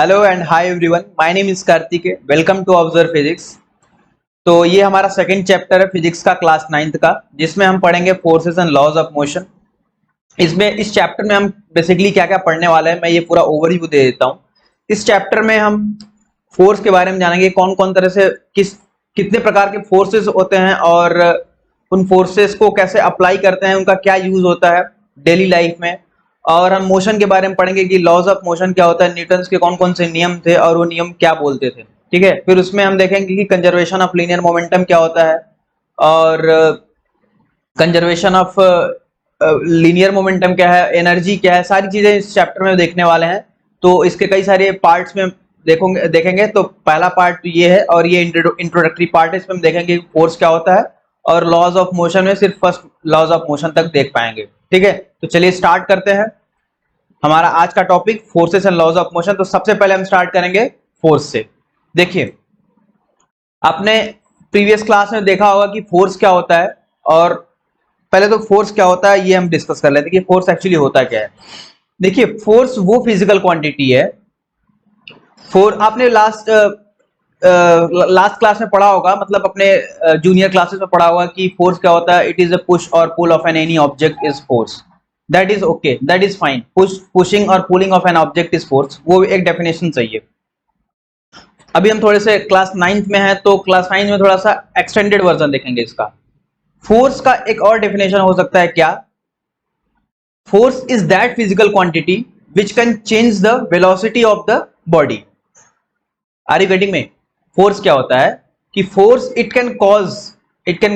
Hello and hi everyone, my name is Karthik. Welcome to observe physics. तो ये हमारा second chapter है physics का, क्लास 9th का, जिसमें हम पढ़ेंगे forces and laws of motion. इसमें इस चैप्टर में हम बेसिकली क्या क्या पढ़ने वाले हैं, मैं ये पूरा ओवरव्यू दे देता हूँ। इस चैप्टर में हम फोर्स के बारे में जानेंगे, कौन कौन तरह से कितने प्रकार के फोर्सेस होते हैं और उन फोर्सेस को कैसे अप्लाई करते हैं, उनका क्या यूज होता है डेली लाइफ में। और हम मोशन के बारे में पढ़ेंगे कि लॉज ऑफ मोशन क्या होता है, न्यूटन्स के कौन कौन से नियम थे और वो नियम क्या बोलते थे। ठीक है, फिर उसमें हम देखेंगे कि कंजर्वेशन ऑफ लीनियर मोमेंटम क्या होता है और कंजर्वेशन ऑफ लीनियर मोमेंटम क्या है, एनर्जी क्या है, सारी चीजें इस चैप्टर में देखने वाले हैं। तो इसके कई सारे पार्ट्स में देखेंगे। तो पहला पार्ट ये है और ये इंट्रोडक्टरी पार्ट है, इसमें हम देखेंगे फोर्स क्या होता है और लॉज ऑफ मोशन में सिर्फ फर्स्ट लॉज ऑफ मोशन तक देख पाएंगे। ठीक है, तो चलिए स्टार्ट करते हैं हमारा आज का topic, forces and laws of motion. तो सबसे पहले हम स्टार्ट करेंगे फोर्स से। देखिए, आपने प्रीवियस क्लास में देखा होगा कि फोर्स क्या होता है, और पहले तो फोर्स क्या होता है ये हम डिस्कस कर लेते हैं कि फोर्स एक्चुअली होता क्या है। देखिए, फोर्स वो फिजिकल क्वांटिटी है। आपने लास्ट क्लास में पढ़ा होगा, मतलब अपने जूनियर क्लासेस में पढ़ा होगा कि फोर्स क्या होता है। इट इज अ पुश और pull of an any object is force. That is okay, that is fine. Pushing और pulling of an object is force, वो एक डेफिनेशन चाहिए। अभी हम थोड़े से क्लास 9th में हैं, तो क्लास 9 में थोड़ा सा एक्सटेंडेड वर्जन देखेंगे इसका। फोर्स का एक और डेफिनेशन हो सकता है क्या, force is that physical quantity which can change the velocity of the body. Are you getting me? Force क्या होता है कि force it can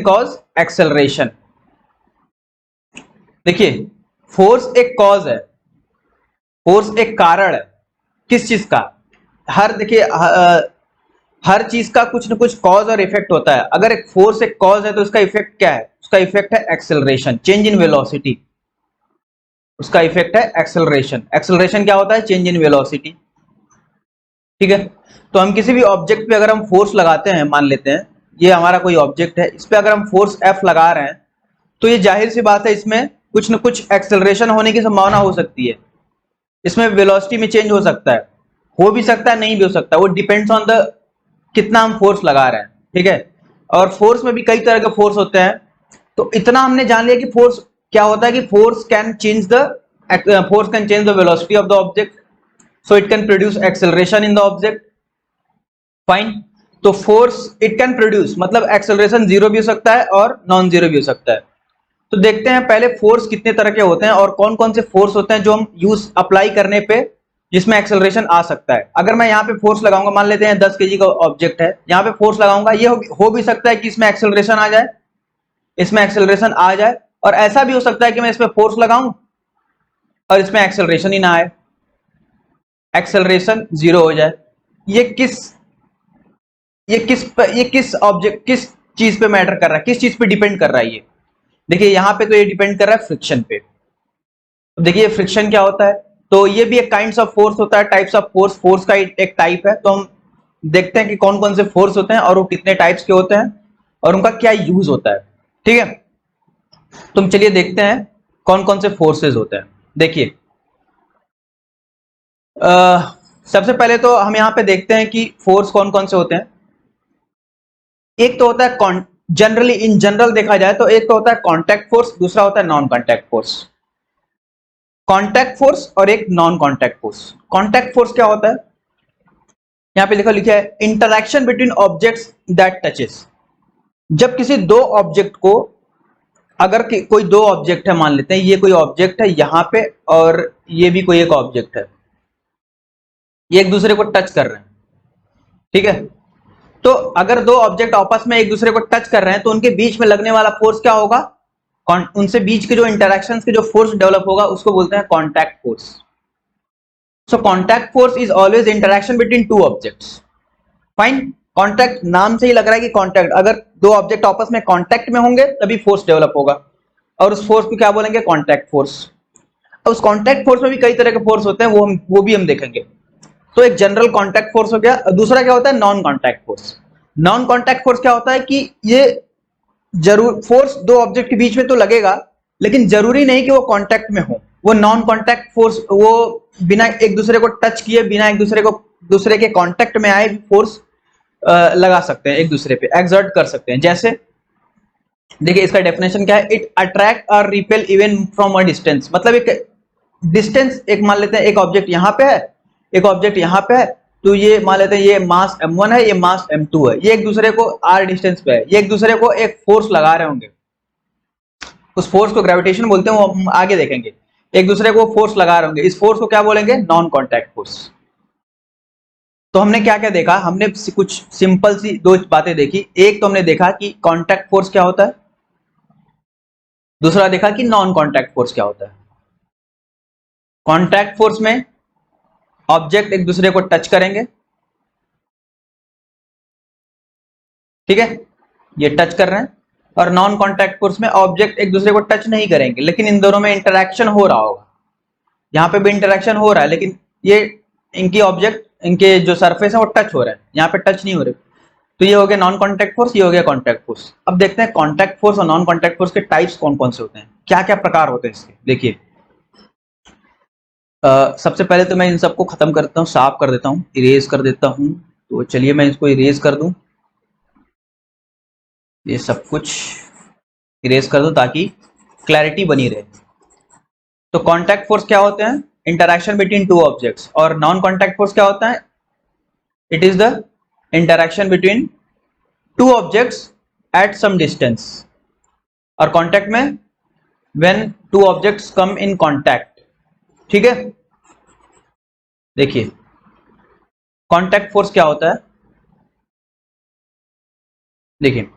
cause acceleration. देखिए, फोर्स एक कॉज है, फोर्स एक कारण है। किस चीज का? देखिए, हर चीज का कुछ ना कुछ कॉज और इफेक्ट होता है। अगर एक फोर्स एक कॉज है तो उसका इफेक्ट क्या है? उसका इफेक्ट है एक्सेलरेशन, चेंज इन वेलोसिटी। उसका इफेक्ट है एक्सेलरेशन। एक्सेलरेशन क्या होता है? Change in velocity. ठीक है, तो हम किसी भी ऑब्जेक्ट पे अगर हम फोर्स लगाते हैं, मान लेते हैं ये हमारा कोई ऑब्जेक्ट है, इस पे अगर हम फोर्स F लगा रहे हैं, तो ये जाहिर सी बात है इसमें कुछ न कुछ एक्सेलरेशन होने की संभावना हो सकती है। इसमें वेलोसिटी में चेंज हो सकता है, हो भी सकता है, नहीं भी हो सकता, वो डिपेंड्स ऑन द कितना हम फोर्स लगा रहे हैं। ठीक है, और फोर्स में भी कई तरह के फोर्स होते हैं। तो इतना हमने जान लिया कि फोर्स क्या होता है, कि force can change the velocity of the object, so it can produce acceleration in the object. Fine. तो फोर्स इट कैन प्रोड्यूस, मतलब एक्सेलरेशन जीरो भी हो सकता है और नॉन जीरो भी हो सकता है। तो देखते हैं पहले फोर्स कितने तरह के होते हैं और कौन कौन से फोर्स होते हैं जो हम यूज अप्लाई करने पे जिसमें एक्सेलरेशन आ सकता है। अगर मैं यहाँ पे फोर्स लगाऊंगा, मान लेते हैं 10 kg का ऑब्जेक्ट है, यहाँ पे फोर्स लगाऊंगा, ये हो भी सकता है कि इसमें एक्सेलरेशन आ जाए, और ऐसा भी हो सकता है कि मैं इसमें फोर्स लगाऊं और इसमें एक्सेलरेशन ही ना आए, एक्सेलरेशन जीरो हो जाए। ये किस ऑब्जेक्ट, किस चीज पे मैटर कर रहा है, किस चीज पे डिपेंड कर रहा है ये? देखिए, यहां पे तो ये डिपेंड कर रहा है फ्रिक्शन पे। देखिए, फ्रिक्शन क्या होता है, तो ये भी एक काइंड्स ऑफ फोर्स होता है, टाइप्स ऑफ फोर्स का एक टाइप है। तो हम देखते हैं कि कौन कौन से फोर्स होते हैं और वो कितने टाइप्स के होते हैं और उनका क्या यूज होता है। ठीक है, तुम चलिए देखते हैं कौन कौन से फोर्सेस होते हैं। देखिए, सबसे पहले तो हम यहां पे देखते हैं कि फोर्स कौन कौन से होते हैं। एक तो होता है जनरली, इन जनरल देखा जाए तो एक तो होता है कांटेक्ट फोर्स, दूसरा होता है non contact force. Contact force और एक non contact force. Contact force क्या होता है? यहां पे लिखा है interaction between objects that touches. जब किसी दो ऑब्जेक्ट को, अगर कोई दो ऑब्जेक्ट है, मान लेते हैं ये कोई ऑब्जेक्ट है यहां पे और ये भी कोई एक ऑब्जेक्ट है, ये एक दूसरे को टच कर रहे हैं। ठीक है, तो अगर दो ऑब्जेक्ट आपस में एक दूसरे को टच कर रहे हैं तो उनके बीच में लगने वाला फोर्स क्या होगा? उनसे बीच के जो इंटरैक्शंस के जो फोर्स डेवलप होगा उसको बोलते हैं contact force. So contact force is always interaction between two objects. Fine, contact नाम से ही लग रहा है कि कांटेक्ट, अगर दो ऑब्जेक्ट आपस में कांटेक्ट में होंगे तभी फोर्स डेवलप होगा, और उस फोर्स को क्या बोलेंगे? Contact force. उस कांटेक्ट फोर्स में भी कई तरह के फोर्स होते हैं, वो भी हम देखेंगे। तो एक जनरल कांटेक्ट फोर्स हो गया। दूसरा क्या होता है? Non contact force. Non contact force क्या होता है कि ये जरूर फोर्स दो ऑब्जेक्ट के बीच में तो लगेगा, लेकिन जरूरी नहीं कि वो कांटेक्ट में हो। वो नॉन कांटेक्ट फोर्स, वो बिना एक दूसरे को टच किए, बिना एक दूसरे को दूसरे के कांटेक्ट में आए फोर्स लगा सकते हैं, एक दूसरे पे एक्सर्ट कर सकते हैं। जैसे देखिए इसका डेफिनेशन क्या है, इट अट्रैक्ट और repel even from a distance. मतलब एक डिस्टेंस, एक मान लेते हैं एक ऑब्जेक्ट यहाँ पे है, एक ऑब्जेक्ट यहाँ पे है, तो ये मान लेते हैं ये मास m1 है, ये मास m2 है, ये एक दूसरे को r डिस्टेंस पे है, ये एक दूसरे को एक फोर्स लगा रहे होंगे, उस फोर्स को ग्रेविटेशन बोलते हैं, वो हम आगे देखेंगे। एक दूसरे को फोर्स लगा रहे होंगे, इस फोर्स को क्या बोलेंगे, नॉन कॉन्टैक्ट फोर्स। तो हमने क्या क्या देखा, हमने कुछ सिंपल सी दो बातें देखी। एक तो हमने देखा कि कॉन्टैक्ट फोर्स क्या होता है, दूसरा देखा कि नॉन कॉन्टैक्ट फोर्स क्या होता है। कॉन्टैक्ट फोर्स में ऑब्जेक्ट एक दूसरे को टच करेंगे, ठीक है, ये टच कर रहे हैं। और नॉन कॉन्टैक्ट फोर्स में ऑब्जेक्ट एक दूसरे को टच नहीं करेंगे, लेकिन इन दोनों में इंटरेक्शन हो रहा होगा। यहाँ पे भी इंटरेक्शन हो रहा है, लेकिन ये इनकी ऑब्जेक्ट, इनके जो सरफेस है वो टच हो रहे हैं, यहाँ पे टच नहीं हो रहे। तो ये हो गया नॉन कॉन्टैक्ट फोर्स, ये हो गया कॉन्टैक्ट फोर्स। अब देखते हैं कॉन्टैक्ट फोर्स और नॉन कॉन्टैक्ट फोर्स के टाइप्स कौन कौन से होते हैं, क्या क्या प्रकार होते हैं इसके। देखिए सबसे पहले तो मैं इन सबको खत्म करता हूँ, साफ कर देता हूँ, इरेज कर देता हूँ। तो चलिए मैं इसको इरेज कर दूं, ये सब कुछ इरेज कर दूं ताकि क्लैरिटी बनी रहे। तो कॉन्टैक्ट फोर्स क्या होते हैं, इंटरैक्शन बिटवीन टू ऑब्जेक्ट्स। और नॉन कॉन्टैक्ट फोर्स क्या होता है, it is the interaction between two objects at some distance. और कॉन्टैक्ट में when two objects come in contact, ठीक है। देखिए कॉन्टैक्ट फोर्स क्या होता है, देखिए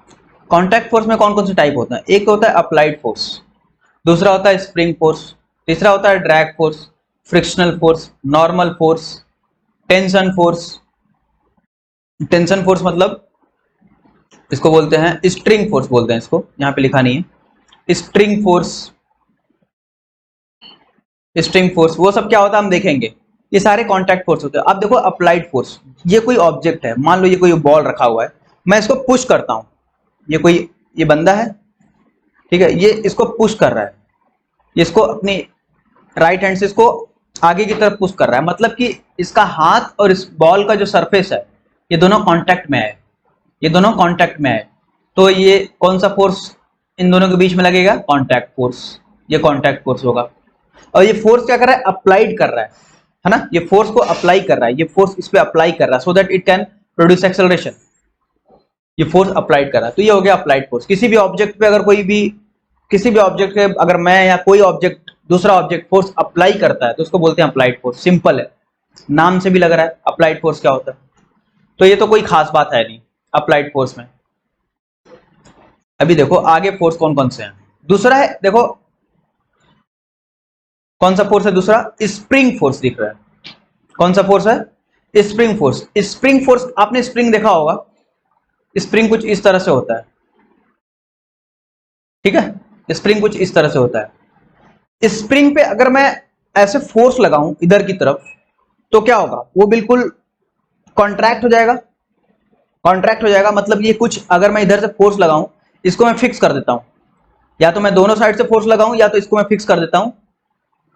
कॉन्टैक्ट फोर्स में कौन कौन से टाइप होता है। एक होता है अप्लाइड फोर्स, दूसरा होता है स्प्रिंग फोर्स, तीसरा होता है drag force, frictional force, normal force, tension force. Tension force मतलब इसको बोलते हैं स्ट्रिंग फोर्स, बोलते हैं इसको, यहाँ पे लिखा नहीं है। स्ट्रिंग फोर्स, स्ट्रिंग फोर्स वो सब क्या होता है हम देखेंगे। ये सारे कॉन्टैक्ट फोर्स होते हैं। अब देखो अप्लाइड फोर्स, ये कोई ऑब्जेक्ट है, मान लो ये कोई बॉल रखा हुआ है, मैं इसको पुश करता हूं, ये कोई, ये बंदा है, ठीक है, ये इसको पुश कर रहा है, ये इसको अपनी राइट हैंड से इसको आगे की तरफ पुश कर रहा है। मतलब कि इसका हाथ और इस बॉल का जो सरफेस है ये दोनों कांटेक्ट में है, ये दोनों कांटेक्ट में है। तो ये कौन सा फोर्स इन दोनों के बीच में लगेगा, कांटेक्ट फोर्स, ये कांटेक्ट फोर्स होगा। और ये फोर्स क्या कर रहा है, अप्लाइड कर रहा है ना, ये फोर्स को अप्लाई कर रहा है, ये फोर्स इस पे अप्लाई कर रहा है so that it can produce acceleration. ये फोर्स अप्लाइड कर रहा है, तो ये हो गया अप्लाइड फोर्स। किसी भी ऑब्जेक्ट पे अगर कोई भी, किसी भी ऑब्जेक्ट पे अगर मैं या कोई ऑब्जेक्ट, दूसरा ऑब्जेक्ट फोर्स अप्लाई करता है तो उसको बोलते हैं अप्लाइड फोर्स। सिंपल है, नाम से भी लग रहा है अप्लाइड फोर्स क्या होता है। तो ये तो कोई खास बात है नहीं अप्लाइड फोर्स में। अभी देखो आगे फोर्स कौन कौन से हैं। दूसरा है, देखो कौन सा फोर्स है दूसरा, स्प्रिंग फोर्स दिख रहा है। कौन सा फोर्स है, स्प्रिंग फोर्स। स्प्रिंग फोर्स, आपने स्प्रिंग देखा होगा, स्प्रिंग कुछ इस तरह से होता है, ठीक है, स्प्रिंग कुछ इस तरह से होता है। स्प्रिंग पे अगर मैं ऐसे फोर्स लगाऊं इधर की तरफ तो क्या होगा, वो बिल्कुल कॉन्ट्रैक्ट हो जाएगा, कॉन्ट्रैक्ट हो जाएगा। मतलब ये कुछ, अगर मैं इधर से फोर्स लगाऊं, इसको मैं फिक्स कर देता हूं, या तो मैं दोनों साइड से फोर्स लगाऊं या तो इसको मैं फिक्स कर देता हूं।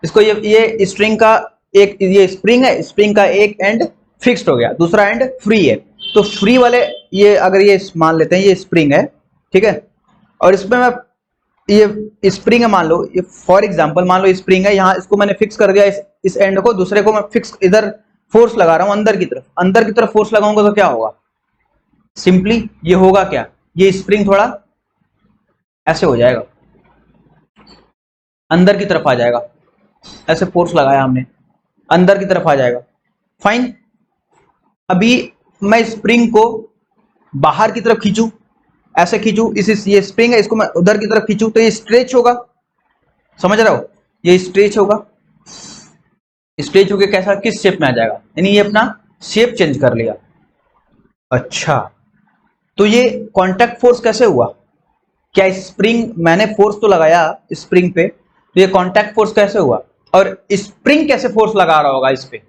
इसको ये स्ट्रिंग का एक, ये स्प्रिंग है, स्प्रिंग का एक एंड फिक्स्ड हो गया, दूसरा एंड फ्री है। तो फ्री वाले, ये अगर ये मान लेते हैं ये स्प्रिंग है, ठीक है, और इसमें मैं, ये स्प्रिंग है मान लो, ये फॉर एग्जांपल मान लो स्प्रिंग है, यहाँ इसको मैंने फिक्स कर दिया, इस एंड को, दूसरे को मैं फिक्स इधर फोर्स लगा रहा हूं अंदर की तरफ, अंदर की तरफ फोर्स लगाऊंगा तो क्या होगा, सिंपली ये होगा क्या, ये स्प्रिंग थोड़ा ऐसे हो जाएगा, अंदर की तरफ आ जाएगा। ऐसे फोर्स लगाया हमने, अंदर की तरफ आ जाएगा, फाइन। अभी मैं स्प्रिंग को बाहर की तरफ खींचू, ऐसे खींचू, इस ये स्प्रिंग है, इसको मैं उधर की तरफ खींचू तो ये स्ट्रेच होगा, समझ रहे हो, ये स्ट्रेच होगा। स्ट्रेच होके कैसा, किस शेप में आ जाएगा, यानी ये अपना शेप चेंज कर लिया। अच्छा, तो ये कांटेक्ट फोर्स कैसे हुआ, क्या स्प्रिंग, मैंने फोर्स तो लगाया स्प्रिंग पे, तो ये कांटेक्ट फोर्स कैसे हुआ, और स्प्रिंग कैसे फोर्स लगा रहा होगा इस पे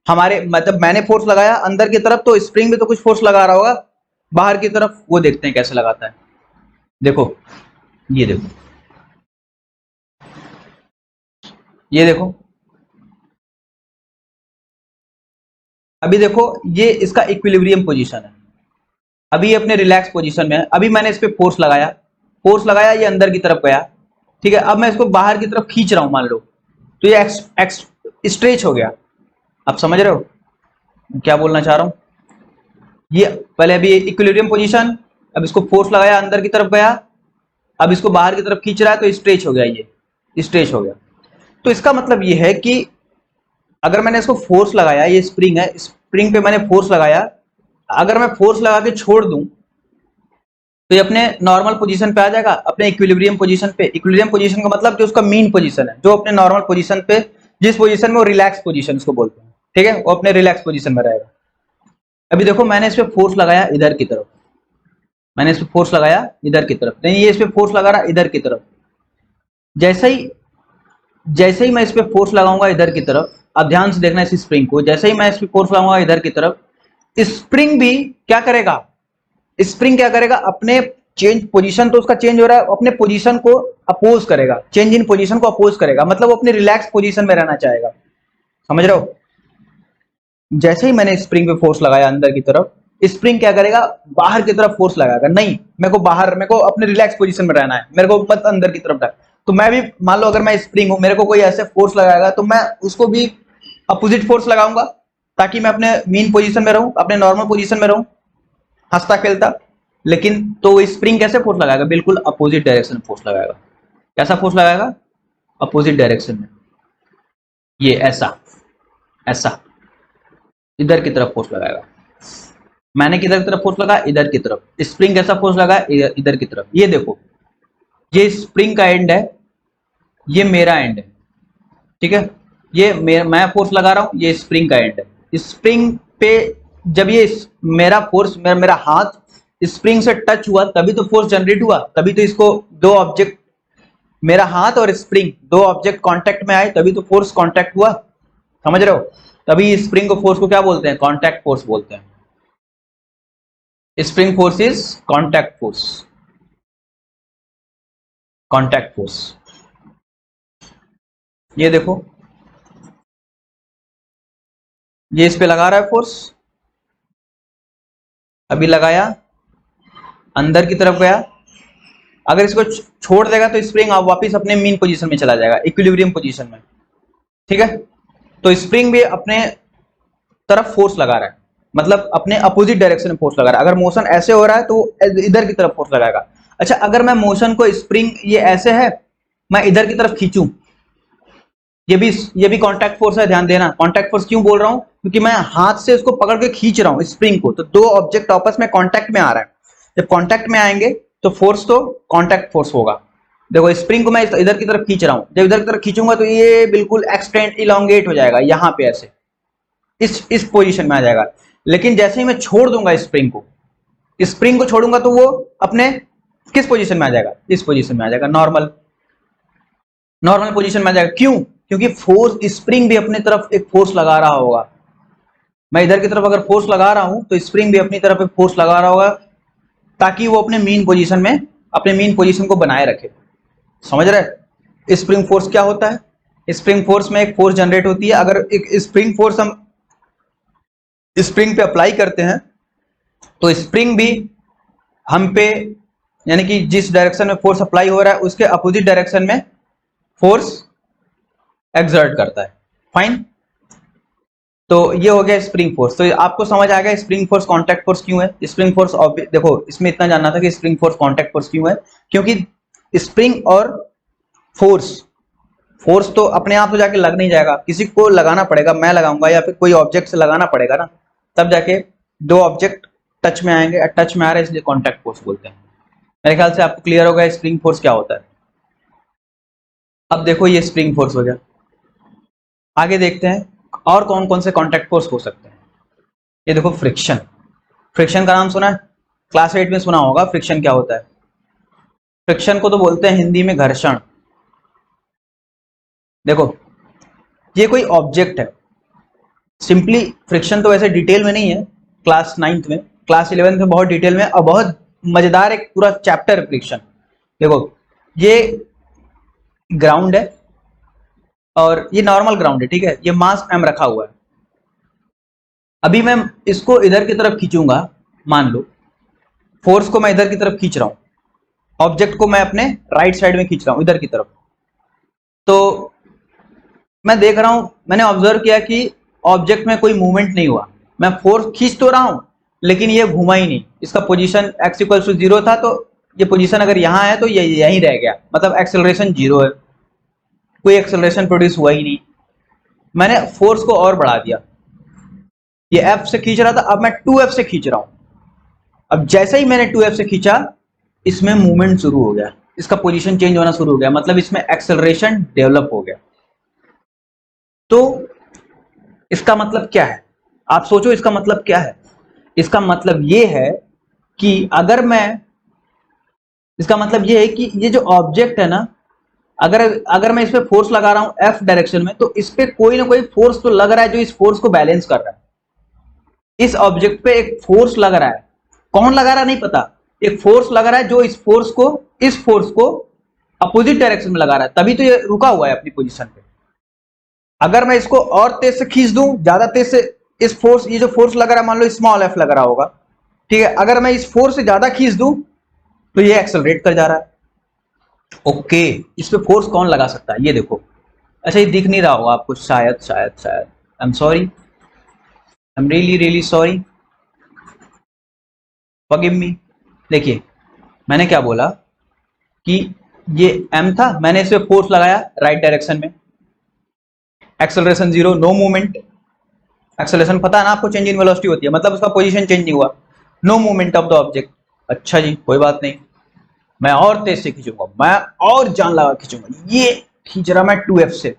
हमारे, मतलब मैंने फोर्स लगाया अंदर की तरफ तो स्प्रिंग भी तो कुछ फोर्स लगा रहा होगा बाहर की तरफ, वो देखते हैं कैसे लगाता है। देखो, ये देखो, ये देखो, अभी देखो ये इसका इक्विलिब्रियम पोजीशन है, अभी ये अपने रिलैक्स पोजीशन में है। अभी मैंने इस पे फोर्स लगाया, ये अंदर की तरफ गया, ठीक है। अब मैं इसको बाहर की तरफ खींच रहा हूं मान लो, तो ये एक्स स्ट्रेच हो गया। आप समझ रहे हो क्या बोलना चाह रहा हूं? ये पहले अभी इक्विलिब्रियम पोजीशन, अब इसको फोर्स लगाया, अंदर की तरफ गया, अब इसको बाहर की तरफ खींच रहा है तो स्ट्रेच हो गया, ये स्ट्रेच हो गया। तो इसका मतलब ये है कि अगर मैंने इसको फोर्स लगाया, ये स्प्रिंग है, स्प्रिंग पे मैंने फोर्स लगाया, अगर मैं फोर्स लगा के छोड़ दूं तो ये अपने नॉर्मल पोजीशन पे आ जाएगा, अपने इक्विलिब्रियम पोजीशन पे। इक्विलिब्रियम पोजीशन का मतलब जो उसका मीन पोजीशन है, जो अपने नॉर्मल पोजीशन पे, जिस पोजीशन में वो रिलैक्स पोजीशन उसको बोलते हैं, ठीक है, वो अपने रिलैक्स पोजीशन में रहेगा। अभी देखो मैंने इस पे फोर्स लगाया इधर की तरफ, मैंने इस पे फोर्स लगाया इधर की तरफ, नहीं ये इस पे फोर्स लगा रहा इधर की तरफ। जैसे ही मैं इस पे फोर्स लगाऊंगा इधर की तरफ, अब ध्यान से देखना इस स्प्रिंग को, जैसे ही मैं इस पे फोर्स लगाऊंगा इधर की तरफ, स्प्रिंग भी क्या करेगा, स्प्रिंग क्या करेगा, अपने चेंज पोजीशन तो उसका चेंज हो रहा है, अपने पोजीशन को अपोज करेगा, चेंज इन पोजीशन को अपोज करेगा, मतलब वो अपने रिलैक्स पोजीशन में रहना चाहेगा। समझ रहे हो? जैसे ही मैंने स्प्रिंग पे फोर्स लगाया अंदर की तरफ, स्प्रिंग क्या करेगा, बाहर की तरफ फोर्स लगाएगा, नहीं मेरे को अपने रिलैक्स पोजीशन में रहना है, मेरे को मत अंदर की तरफ डाल। तो मैं भी मान लो अगर मैं स्प्रिंग हूं, मेरे को कोई ऐसे फोर्स लगाएगा तो मैं उसको भी अपोजिट फोर्स लगाऊंगा, ताकि मैं अपने मीन पोजीशन में रहूं, अपने नॉर्मल पोजीशन में रहूं, हंसता खेलता। लेकिन तो वो स्प्रिंग कैसे फोर्स लगाएगा, बिल्कुल अपोजिट डायरेक्शन में फोर्स लगाएगा। कैसा फोर्स लगाएगा, अपोजिट डायरेक्शन में, ये ऐसा ऐसा इधर की तरफ फोर्स लगाएगा। मैंने किधर की तरफ फोर्स लगा, इधर की तरफ। स्प्रिंग कैसा फोर्स लगा, इधर की तरफ। ये देखो ये स्प्रिंग का एंड है, ये मेरा एंड है, ठीक है, ये मैं फोर्स लगा रहा हूं, ये स्प्रिंग का एंड है। स्प्रिंग पे जब ये मेरा फोर्स, मेरा हाथ स्प्रिंग से टच हुआ तभी तो फोर्स जनरेट हुआ, तभी तो इसको दो ऑब्जेक्ट, मेरा हाथ और स्प्रिंग दो ऑब्जेक्ट कांटेक्ट में आए, तभी तो फोर्स कांटेक्ट हुआ। समझ रहे हो? तभी स्प्रिंग को फोर्स को क्या बोलते हैं, कांटेक्ट फोर्स बोलते हैं। Spring force is contact force, contact force. ये देखो ये इस पे लगा रहा है फोर्स, अभी लगाया, अंदर की तरफ गया, अगर इसको छोड़ देगा तो स्प्रिंग आप वापस अपने मीन पोजीशन में चला जाएगा, इक्विलिब्रियम पोजीशन में, ठीक है। तो स्प्रिंग भी अपने तरफ फोर्स लगा रहा है, मतलब अपने अपोजिट डायरेक्शन में फोर्स लगा रहा है। अगर मोशन ऐसे हो रहा है तो इधर की तरफ फोर्स लगाएगा। अच्छा अगर मैं मोशन को, स्प्रिंग ये ऐसे है, मैं इधर की तरफ खींचूं, ये भी कांटेक्ट फोर्स है, ध्यान देना। कांटेक्ट फोर्स क्यों बोल रहा हूं, क्योंकि मैं हाथ से उसको पकड़ के खींच रहा हूं स्प्रिंग को, तो दो ऑब्जेक्ट आपस में कांटेक्ट में आ रहा है। जब कांटेक्ट में आएंगे तो फोर्स तो कांटेक्ट फोर्स होगा। देखो स्प्रिंग को मैं इधर की तरफ खींच रहा हूं, जब इधर की तरफ खींचूंगा तो ये बिल्कुल एक्सटेंड इलोंगेट हो जाएगा, यहां पे ऐसे इस पोजीशन में आ जाएगा। लेकिन जैसे ही मैं छोड़ दूंगा स्प्रिंग को छोड़ूंगा तो वो अपने किस पोजीशन में आ जाएगा, इस पोजीशन में आ जाएगा, नॉर्मल पोजीशन में आ जाएगा। क्यों? क्योंकि फोर्स, स्प्रिंग भी अपनी तरफ एक फोर्स लगा रहा होगा। मैं इधर की तरफ अगर फोर्स लगा रहा हूं तो स्प्रिंग भी अपनी तरफ एक फोर्स लगा रहा होगा, ताकि वो अपने मीन पोजीशन में, अपने मीन पोजीशन को बनाए रखे। समझ रहे? स्प्रिंग फोर्स क्या होता है? स्प्रिंग फोर्स में एक फोर्स जनरेट होती है, अगर एक स्प्रिंग फोर्स हम स्प्रिंग पे अप्लाई करते हैं तो स्प्रिंग भी हम पे, यानी कि जिस डायरेक्शन में फोर्स अप्लाई हो रहा है उसके अपोजिट डायरेक्शन में फोर्स एक्सर्ट करता है। फाइन, तो ये हो गया स्प्रिंग फोर्स। तो आपको समझ आ गया स्प्रिंग फोर्स कांटेक्ट फोर्स क्यों है। स्प्रिंग फोर्स, देखो इसमें इतना जानना था कि स्प्रिंग फोर्स कांटेक्ट फोर्स क्यों है, क्योंकि स्प्रिंग और फोर्स तो अपने आप तो जाके लग नहीं जाएगा, किसी को लगाना पड़ेगा, मैं लगाऊंगा या फिर कोई ऑब्जेक्ट से लगाना पड़ेगा ना, तब जाके दो ऑब्जेक्ट टच में आएंगे, टच में आ रहे हैं इसलिए कांटेक्ट फोर्स बोलते हैं। मेरे ख्याल से आपको क्लियर होगा स्प्रिंग फोर्स क्या होता है। अब देखो ये स्प्रिंग फोर्स हो गया, आगे देखते हैं और कौन कौन से कांटेक्ट फोर्स हो सकते हैं। ये देखो फ्रिक्शन, फ्रिक्शन का नाम सुना है, क्लास 8 में सुना होगा। फ्रिक्शन क्या होता है? फ्रिक्शन को तो बोलते हैं हिंदी में घर्षण। देखो ये कोई ऑब्जेक्ट है, सिंपली फ्रिक्शन तो वैसे डिटेल में नहीं है, क्लास 9th में, क्लास 11th में बहुत डिटेल में और बहुत मजेदार एक पूरा चैप्टर है फ्रिक्शन। देखो ये ग्राउंड है और ये नॉर्मल ग्राउंड है, ठीक है, ये मास m रखा हुआ है। अभी मैं इसको इधर की तरफ खींचूंगा, मान लो फोर्स को मैं इधर की तरफ खींच रहा हूं, ऑब्जेक्ट को मैं अपने राइट साइड में खींच रहा हूं इधर की तरफ। तो मैं देख रहा हूं, मैंने ऑब्जर्व किया कि ऑब्जेक्ट में कोई मूवमेंट नहीं हुआ। मैं फोर्स खींच तो रहा हूं लेकिन ये घुमा ही नहीं। इसका पोजीशन x इक्वल टू 0 था, तो ये पोजीशन अगर यहां है तो ये यहीं रह गया, मतलब एक्सेलरेशन 0 है, कोई एक्सेलरेशन प्रोड्यूस हुआ ही नहीं। मैंने फोर्स को और बढ़ा दिया, ये f से खींच रहा था, अब मैं 2f से खींच रहा हूं। अब जैसे ही मैंने 2f से खींचा, इसमें मूवमेंट शुरू हो गया, इसका पोजीशन चेंज होना शुरू हो गया, मतलब इसमें एक्सेलरेशन डेवलप हो गया। तो इसका मतलब क्या है, आप सोचो इसका मतलब क्या है। इसका मतलब ये है कि इसका मतलब ये है कि ये जो ऑब्जेक्ट है ना, अगर अगर मैं इस पे फोर्स लगा रहा हूं एफ डायरेक्शन में, तो इस पे कोई ना कोई फोर्स तो लग रहा है जो इस फोर्स को बैलेंस कर रहा है। इस ऑब्जेक्ट पे एक फोर्स लग रहा है, कौन लगा रहा है नहीं पता, एक फोर्स लग रहा है जो इस फोर्स को अपोजिट डायरेक्शन में लगा रहा है, तभी तो ये रुका हुआ है अपनी पोजीशन पे। अगर मैं इसको और तेज से खींच दूं, ज्यादा तेज से, इस फोर्स, ये जो फोर्स लग रहा है मान लो स्मॉल एफ लग रहा होगा, ठीक है, अगर मैं इस फोर्स से ज्यादा खींच दूं तो ये एक्सेलरेट कर जा रहा है। ओके, इस पे फोर्स कौन लगा सकता है, ये देखो। अच्छा, ये दिख नहीं रहा होगा आपको, शायद शायद शायद, I am sorry, I am really really sorry, forgive me. देखिए मैंने क्या बोला कि ये m था, मैंने इस पे फोर्स लगाया राइट डायरेक्शन में, एक्सेलरेशन 0, नो मूवमेंट। एक्सेलरेशन पता है ना आपको, चेंज इन वेलोसिटी होती है, मतलब उसका पोजीशन चेंज नहीं हुआ, no movement of the object. अच्छा जी, कोई बात नहीं, मैं और तेज से खींचूंगा, मैं और जान लगा खींचूंगा। ये खींच रहा मैं 2f से,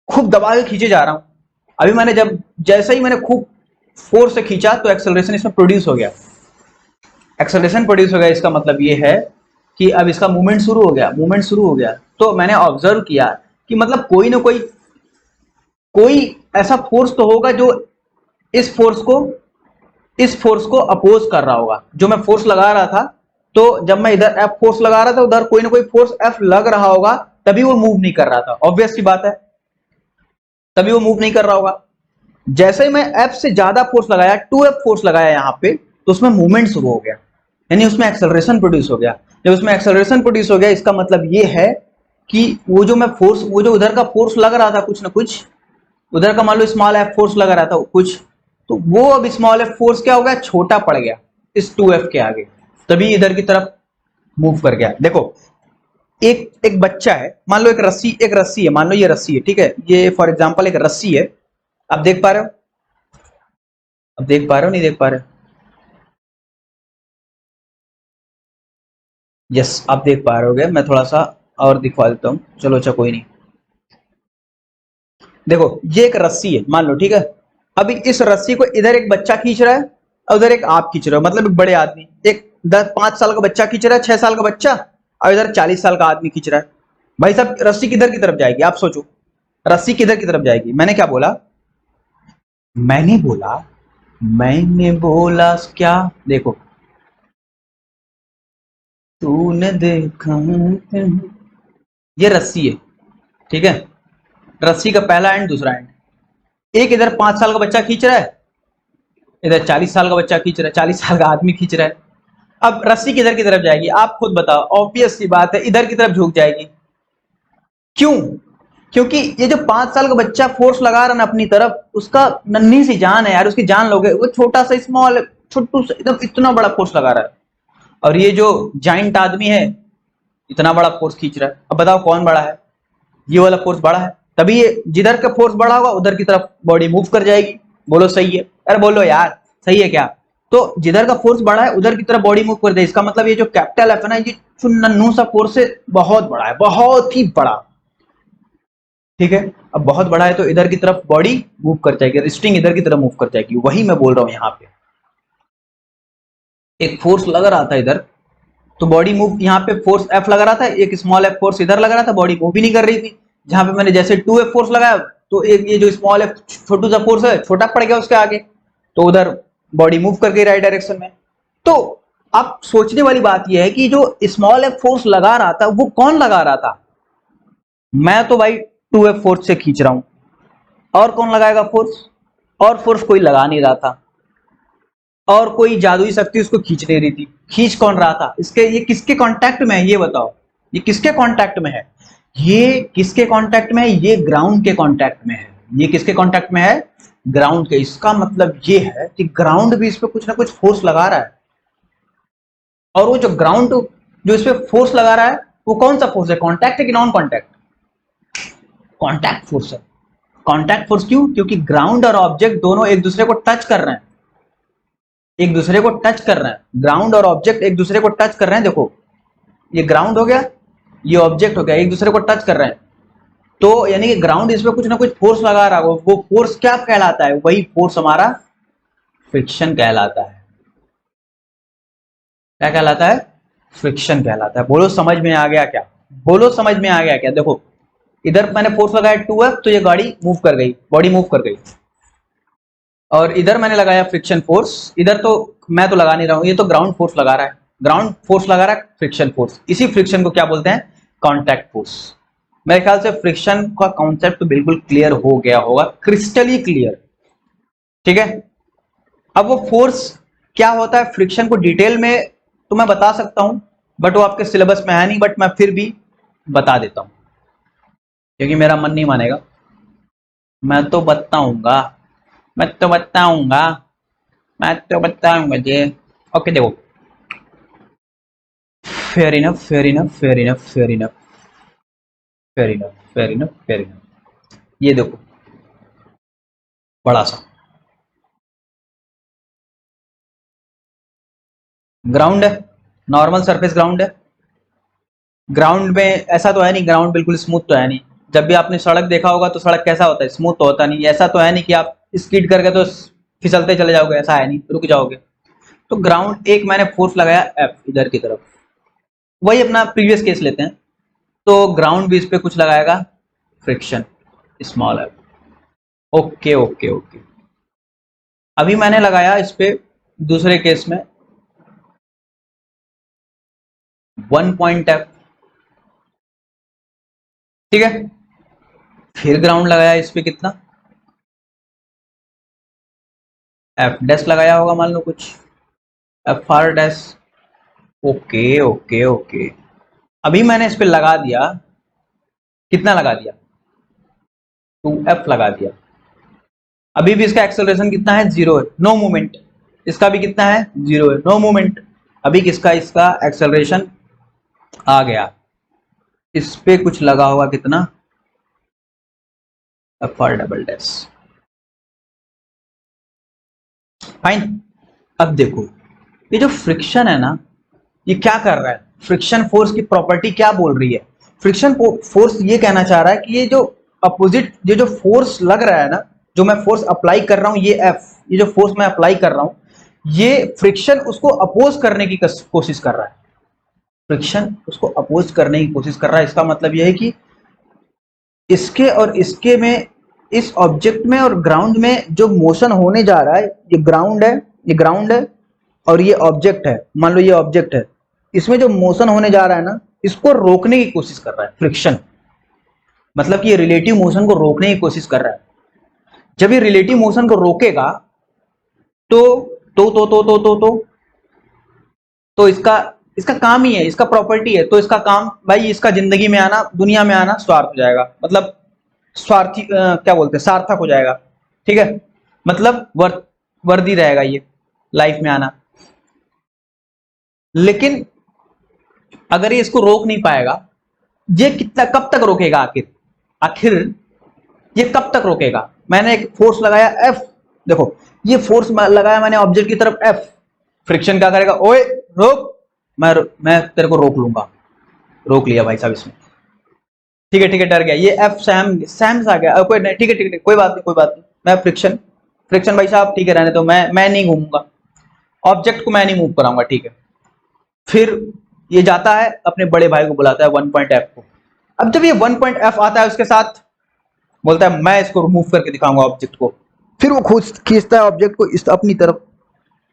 खूब दबा के खींचे जा रहा हूं। अभी मैंने जैसे ही मैंने खूब फोर्स से खींचा तो एक्सेलरेशन इसमें प्रोड्यूस हो गया। एक्सेलरेशन प्रोड्यूस हो गया, इसका मतलब ये है कि अब इसका मूवमेंट शुरू हो गया, मूवमेंट शुरू हो गया। तो मैंने ऑब्जर्व किया कि मतलब कोई ना कोई ऐसा फोर्स तो होगा जो इस फोर्स को अपोज कर रहा होगा। जो मैं फोर्स लगा रहा था, तो जब मैं इधर एफ फोर्स लगा रहा था, उधर कोई ना कोई फोर्स एफ लग रहा होगा, तभी वो मूव नहीं कर रहा था। ऑब्वियस सी बात है, तभी वो मूव नहीं कर रहा होगा। जैसे ही मैं एफ से ज्यादा फोर्स लगाया, 2f फोर्स लगाया यहां पे, तो उसमें मूवमेंट शुरू हो गया, यानी उसमें एक्सेलरेशन प्रोड्यूस हो गया। जब उसमें एक्सेलरेशन प्रोड्यूस हो गया, इसका मतलब ये है कि वो जो उधर का फोर्स लग रहा था, कुछ ना कुछ उधर का मान लो स्मॉल एफ फोर्स लग रहा था कुछ, तो वो अब स्मॉल एफ फोर्स क्या हो गया, छोटा पड़ गया इस 2f के आगे, तभी इधर की तरफ मूव कर गया। देखो एक बच्चा है, मान लो एक रस्सी है, मान लो ये रस्सी है, ठीक है, ये फॉर एग्जांपल एक रस्सी है। आप देख पा रहे हो, अब देख पा रहे हो नहीं देख पा रहे हो? यस, आप देख पा रहे होगे, मैं थोड़ा सा और दिखवा देता हूँ, चलो अच्छा कोई नहीं। देखो ये एक रस्सी है मान लो, ठीक है, अभी इस रस्सी को इधर एक बच्चा खींच रहा है और उधर एक आप खींच रहे हो, मतलब एक बड़े आदमी, एक 5 साल का बच्चा खींच रहा है, 6 साल का बच्चा, और इधर 40 साल का आदमी खींच रहा है। भाई साहब रस्सी किधर की तरफ जाएगी, आप सोचो, रस्सी किधर की तरफ जाएगी। मैंने क्या बोला, मैंने बोला मैंने बोला क्या, देखो, तूने देखा है, ये रस्सी है, ठीक है, रस्सी का पहला एंड दूसरा एंड, एक इधर 5 साल का बच्चा खींच रहा है, इधर 40 साल का बच्चा खींच रहा है, 40 साल का आदमी खींच रहा है। अब रस्सी किधर की तरफ जाएगी, आप खुद बताओ, ऑब्वियस सी बात है इधर की तरफ झुक जाएगी। क्यों? क्योंकि ये जो 5 साल का बच्चा फोर्स लगा रहा है ना अपनी तरफ, उसका नन्ही सी जान है यार, उसकी जान लोगे, वो छोटा सा स्मॉल छोटू सा एकदम इतना बड़ा फोर्स लगा रहा है, और ये जो जाइंट आदमी है इतना बड़ा फोर्स खींच रहा है। अब बताओ कौन बड़ा है, ये वाला फोर्स बड़ा है, तभी ये जिधर का फोर्स बड़ा होगा उधर की तरफ बॉडी मूव कर जाएगी। बोलो सही है, अरे बोलो यार सही है क्या? तो जिधर का फोर्स बड़ा है उधर की तरफ बॉडी मूव कर जाए, इसका मतलब ये जो कैपिटल एफ है ना, ये नन्नू सा फोर्स है, बहुत बड़ा है, बहुत ही बड़ा, ठीक है। अब बहुत बड़ा है तो इधर की तरफ बॉडी मूव कर जाएगी, रिस्टिंग इधर की तरफ मूव कर जाएगी, वही मैं बोल रहा हूं। यहाँ पे एक फोर्स लग रहा था इधर, तो बॉडी मूव, यहाँ पे फोर्स एफ लग रहा था, एक स्मॉल एफ फोर्स इधर लग रहा था, बॉडी मूव भी नहीं कर रही थी। जहां पे मैंने जैसे 2f फोर्स लगाया, तो एक ये जो स्मॉल एफ छोटू सा फोर्स है, छोटा पड़ गया उसके आगे, तो उधर बॉडी मूव कर गई राइट डायरेक्शन में। तो अब सोचने वाली बात यह है कि जो स्मॉल एफ फोर्स लगा रहा था वो कौन लगा रहा था? मैं तो भाई 2f फोर्स से खींच रहा हूं, और कौन लगाएगा फोर्स? और फोर्स कोई लगा नहीं रहा था, और कोई जादुई शक्ति उसको खींच नहीं रही थी। खींच कौन रहा था? ये किसके कांटेक्ट में है ये बताओ? ये किसके कांटेक्ट में है? ये किसके कांटेक्ट में है? ये ग्राउंड के कांटेक्ट में है। ये किसके कांटेक्ट में है? ग्राउंड के। इसका मतलब ये है कि ग्राउंड भी इस पे कुछ ना कुछ फोर्स लगा रहा है, और वो जो ग्राउंड जो इस पे फोर्स लगा रहा है वो कौन सा फोर्स है? कांटेक्ट है कि नॉन कांटेक्ट? कांटेक्ट फोर्स है। कांटेक्ट फोर्स क्यों? क्योंकि ग्राउंड और ऑब्जेक्ट दोनों एक दूसरे को टच कर रहे हैं, एक दूसरे को टच कर रहे हैं। ग्राउंड और ऑब्जेक्ट एक दूसरे को टच कर रहे हैं। देखो, ये ग्राउंड हो गया, ये ऑब्जेक्ट हो गया, एक दूसरे को टच कर रहे हैं। तो यानी कि ग्राउंड इसमें कुछ ना कुछ फोर्स लगा रहा है। वो फोर्स क्या कहलाता है? वही फोर्स हमारा फ्रिक्शन कहलाता है। क्या कहलाता है? फ्रिक्शन कहलाता है। बोलो समझ में आ गया क्या? बोलो समझ में आ गया क्या? देखो, इधर मैंने फोर्स लगाया 2F, तो ये गाड़ी मूव कर गई, बॉडी मूव कर गई। और इधर मैंने लगाया फ्रिक्शन फोर्स, इधर तो मैं तो लगा नहीं रहा हूं, ये तो ग्राउंड फोर्स लगा रहा है। ग्राउंड फोर्स लगा रहा है फ्रिक्शन फोर्स। इसी फ्रिक्शन को क्या बोलते हैं? Contact force. मेरे ख्याल से फ्रिक्शन का कॉन्सेप्ट तो बिल्कुल क्लियर हो गया होगा, क्रिस्टली क्लियर। ठीक है, अब वो फोर्स क्या होता है फ्रिक्शन को डिटेल में तो मैं बता सकता हूं, बट वो आपके सिलेबस में है नहीं, बट मैं फिर भी बता देता हूं क्योंकि मेरा मन नहीं मानेगा। मैं तो बताऊंगा, मैं तो बताऊंगा, मैं तो बताऊंगा जी। ओके, देखो, fair enough, fair enough, fair enough, fair enough, fair enough, fair enough, fair enough. ये देखो, बड़ा सा ग्राउंड है, नॉर्मल सरफेस ग्राउंड है। ग्राउंड में ऐसा तो है नहीं, ग्राउंड बिल्कुल स्मूथ तो है नहीं। जब भी आपने सड़क देखा होगा तो सड़क कैसा होता है? स्मूथ तो होता नहीं। ऐसा तो है नहीं कि आप स्कीड करके तो फिसलते चले जाओगे, ऐसा है नहीं, रुक जाओगे। तो ग्राउंड एक मैंने फोर्स लगाया एफ इधर की तरफ, वही अपना प्रीवियस केस लेते हैं। तो ग्राउंड भी इस पे कुछ लगाएगा friction, small F. Okay okay okay. अभी मैंने लगाया इस पे दूसरे केस में 1 पॉइंट एफ। ठीक है, फिर ग्राउंड लगाया इस पे कितना? एफ डैश लगाया होगा मान लो कुछ, F R dash. Okay okay okay. अभी मैंने इस पे लगा दिया, कितना लगा दिया? 2F लगा दिया। अभी भी इसका एक्सेलरेशन कितना है? 0 है, नो मूवमेंट। इसका भी कितना है? 0 है, नो मूवमेंट। अभी किसका इसका एक्सेलरेशन आ गया? इस पे कुछ लगा होगा कितना? F R double dash. Fine. अब देखो, ये जो फ्रिक्शन है ना, ये क्या कर रहा है? फ्रिक्शन फोर्स की प्रॉपर्टी क्या बोल रही है? फ्रिक्शन फोर्स ये कहना चाह रहा है कि ये जो अपोजिट, ये जो फोर्स लग रहा है ना, जो मैं फोर्स अप्लाई कर रहा हूं, ये एफ, ये जो फोर्स मैं अप्लाई कर रहा हूं, ये फ्रिक्शन उसको अपोज करने की कोशिश कर रहा है। फ्रिक्शन उसको अपोज करने की कोशिश कर रहा है। इसका मतलब यह है कि इसके और इसके में, इस ऑब्जेक्ट में और ग्राउंड में जो मोशन होने जा रहा है, ये ग्राउंड है, ये ग्राउंड है, और ये ऑब्जेक्ट है। मान लो ये ऑब्जेक्ट है, इसमें जो मोशन होने जा रहा है ना, इसको रोकने की कोशिश कर रहा है फ्रिक्शन। मतलब कि ये रिलेटिव मोशन को रोकने की कोशिश कर रहा है। जब ये रिलेटिव मोशन को रोकेगा तो तो इसका इसका काम ही है, इसका प्रॉपर्टी है। तो इसका काम भाई, इसका जिंदगी में आना, दुनिया में आना स्वार्थ हो जाएगा, मतलब स्वार्थी, क्या बोलते हैं, सार्थक हो जाएगा। ठीक है, मतलब वर्दी रहेगा ये लाइफ में आना। लेकिन अगर ये इसको रोक नहीं पाएगा, ये कितना, कब तक रोकेगा? आखिर आखिर ये कब तक रोकेगा? मैंने एक फोर्स लगाया एफ, देखो ये फोर्स लगाया मैंने ऑब्जेक्ट की तरफ एफ। फ्रिक्शन क्या करेगा? ओए रोक, मैं तेरे को रोक लूंगा। रोक लिया भाई साहब इसमें। ठीक है ठीक है, डर गया ये एफ, सैम सैम आ गया। कोई नहीं, ठीक है ठीक है, कोई बात नहीं कोई बात नहीं। मैं फ्रिक्शन, फ्रिक्शन भाई साहब ठीक है, रहने दो, मैं नहीं घूमूंगा, ऑब्जेक्ट को मैं नहीं मूव कराऊंगा। ठीक है, फिर ये जाता है अपने बड़े भाई को बुलाता है 1 पॉइंट एफ को। अब जब ये 1 पॉइंट एफ आता है उसके साथ, बोलता है मैं इसको रिमूव करके दिखाऊंगा ऑब्जेक्ट को। फिर वो खुद खींचता है ऑब्जेक्ट को इस अपनी तरफ।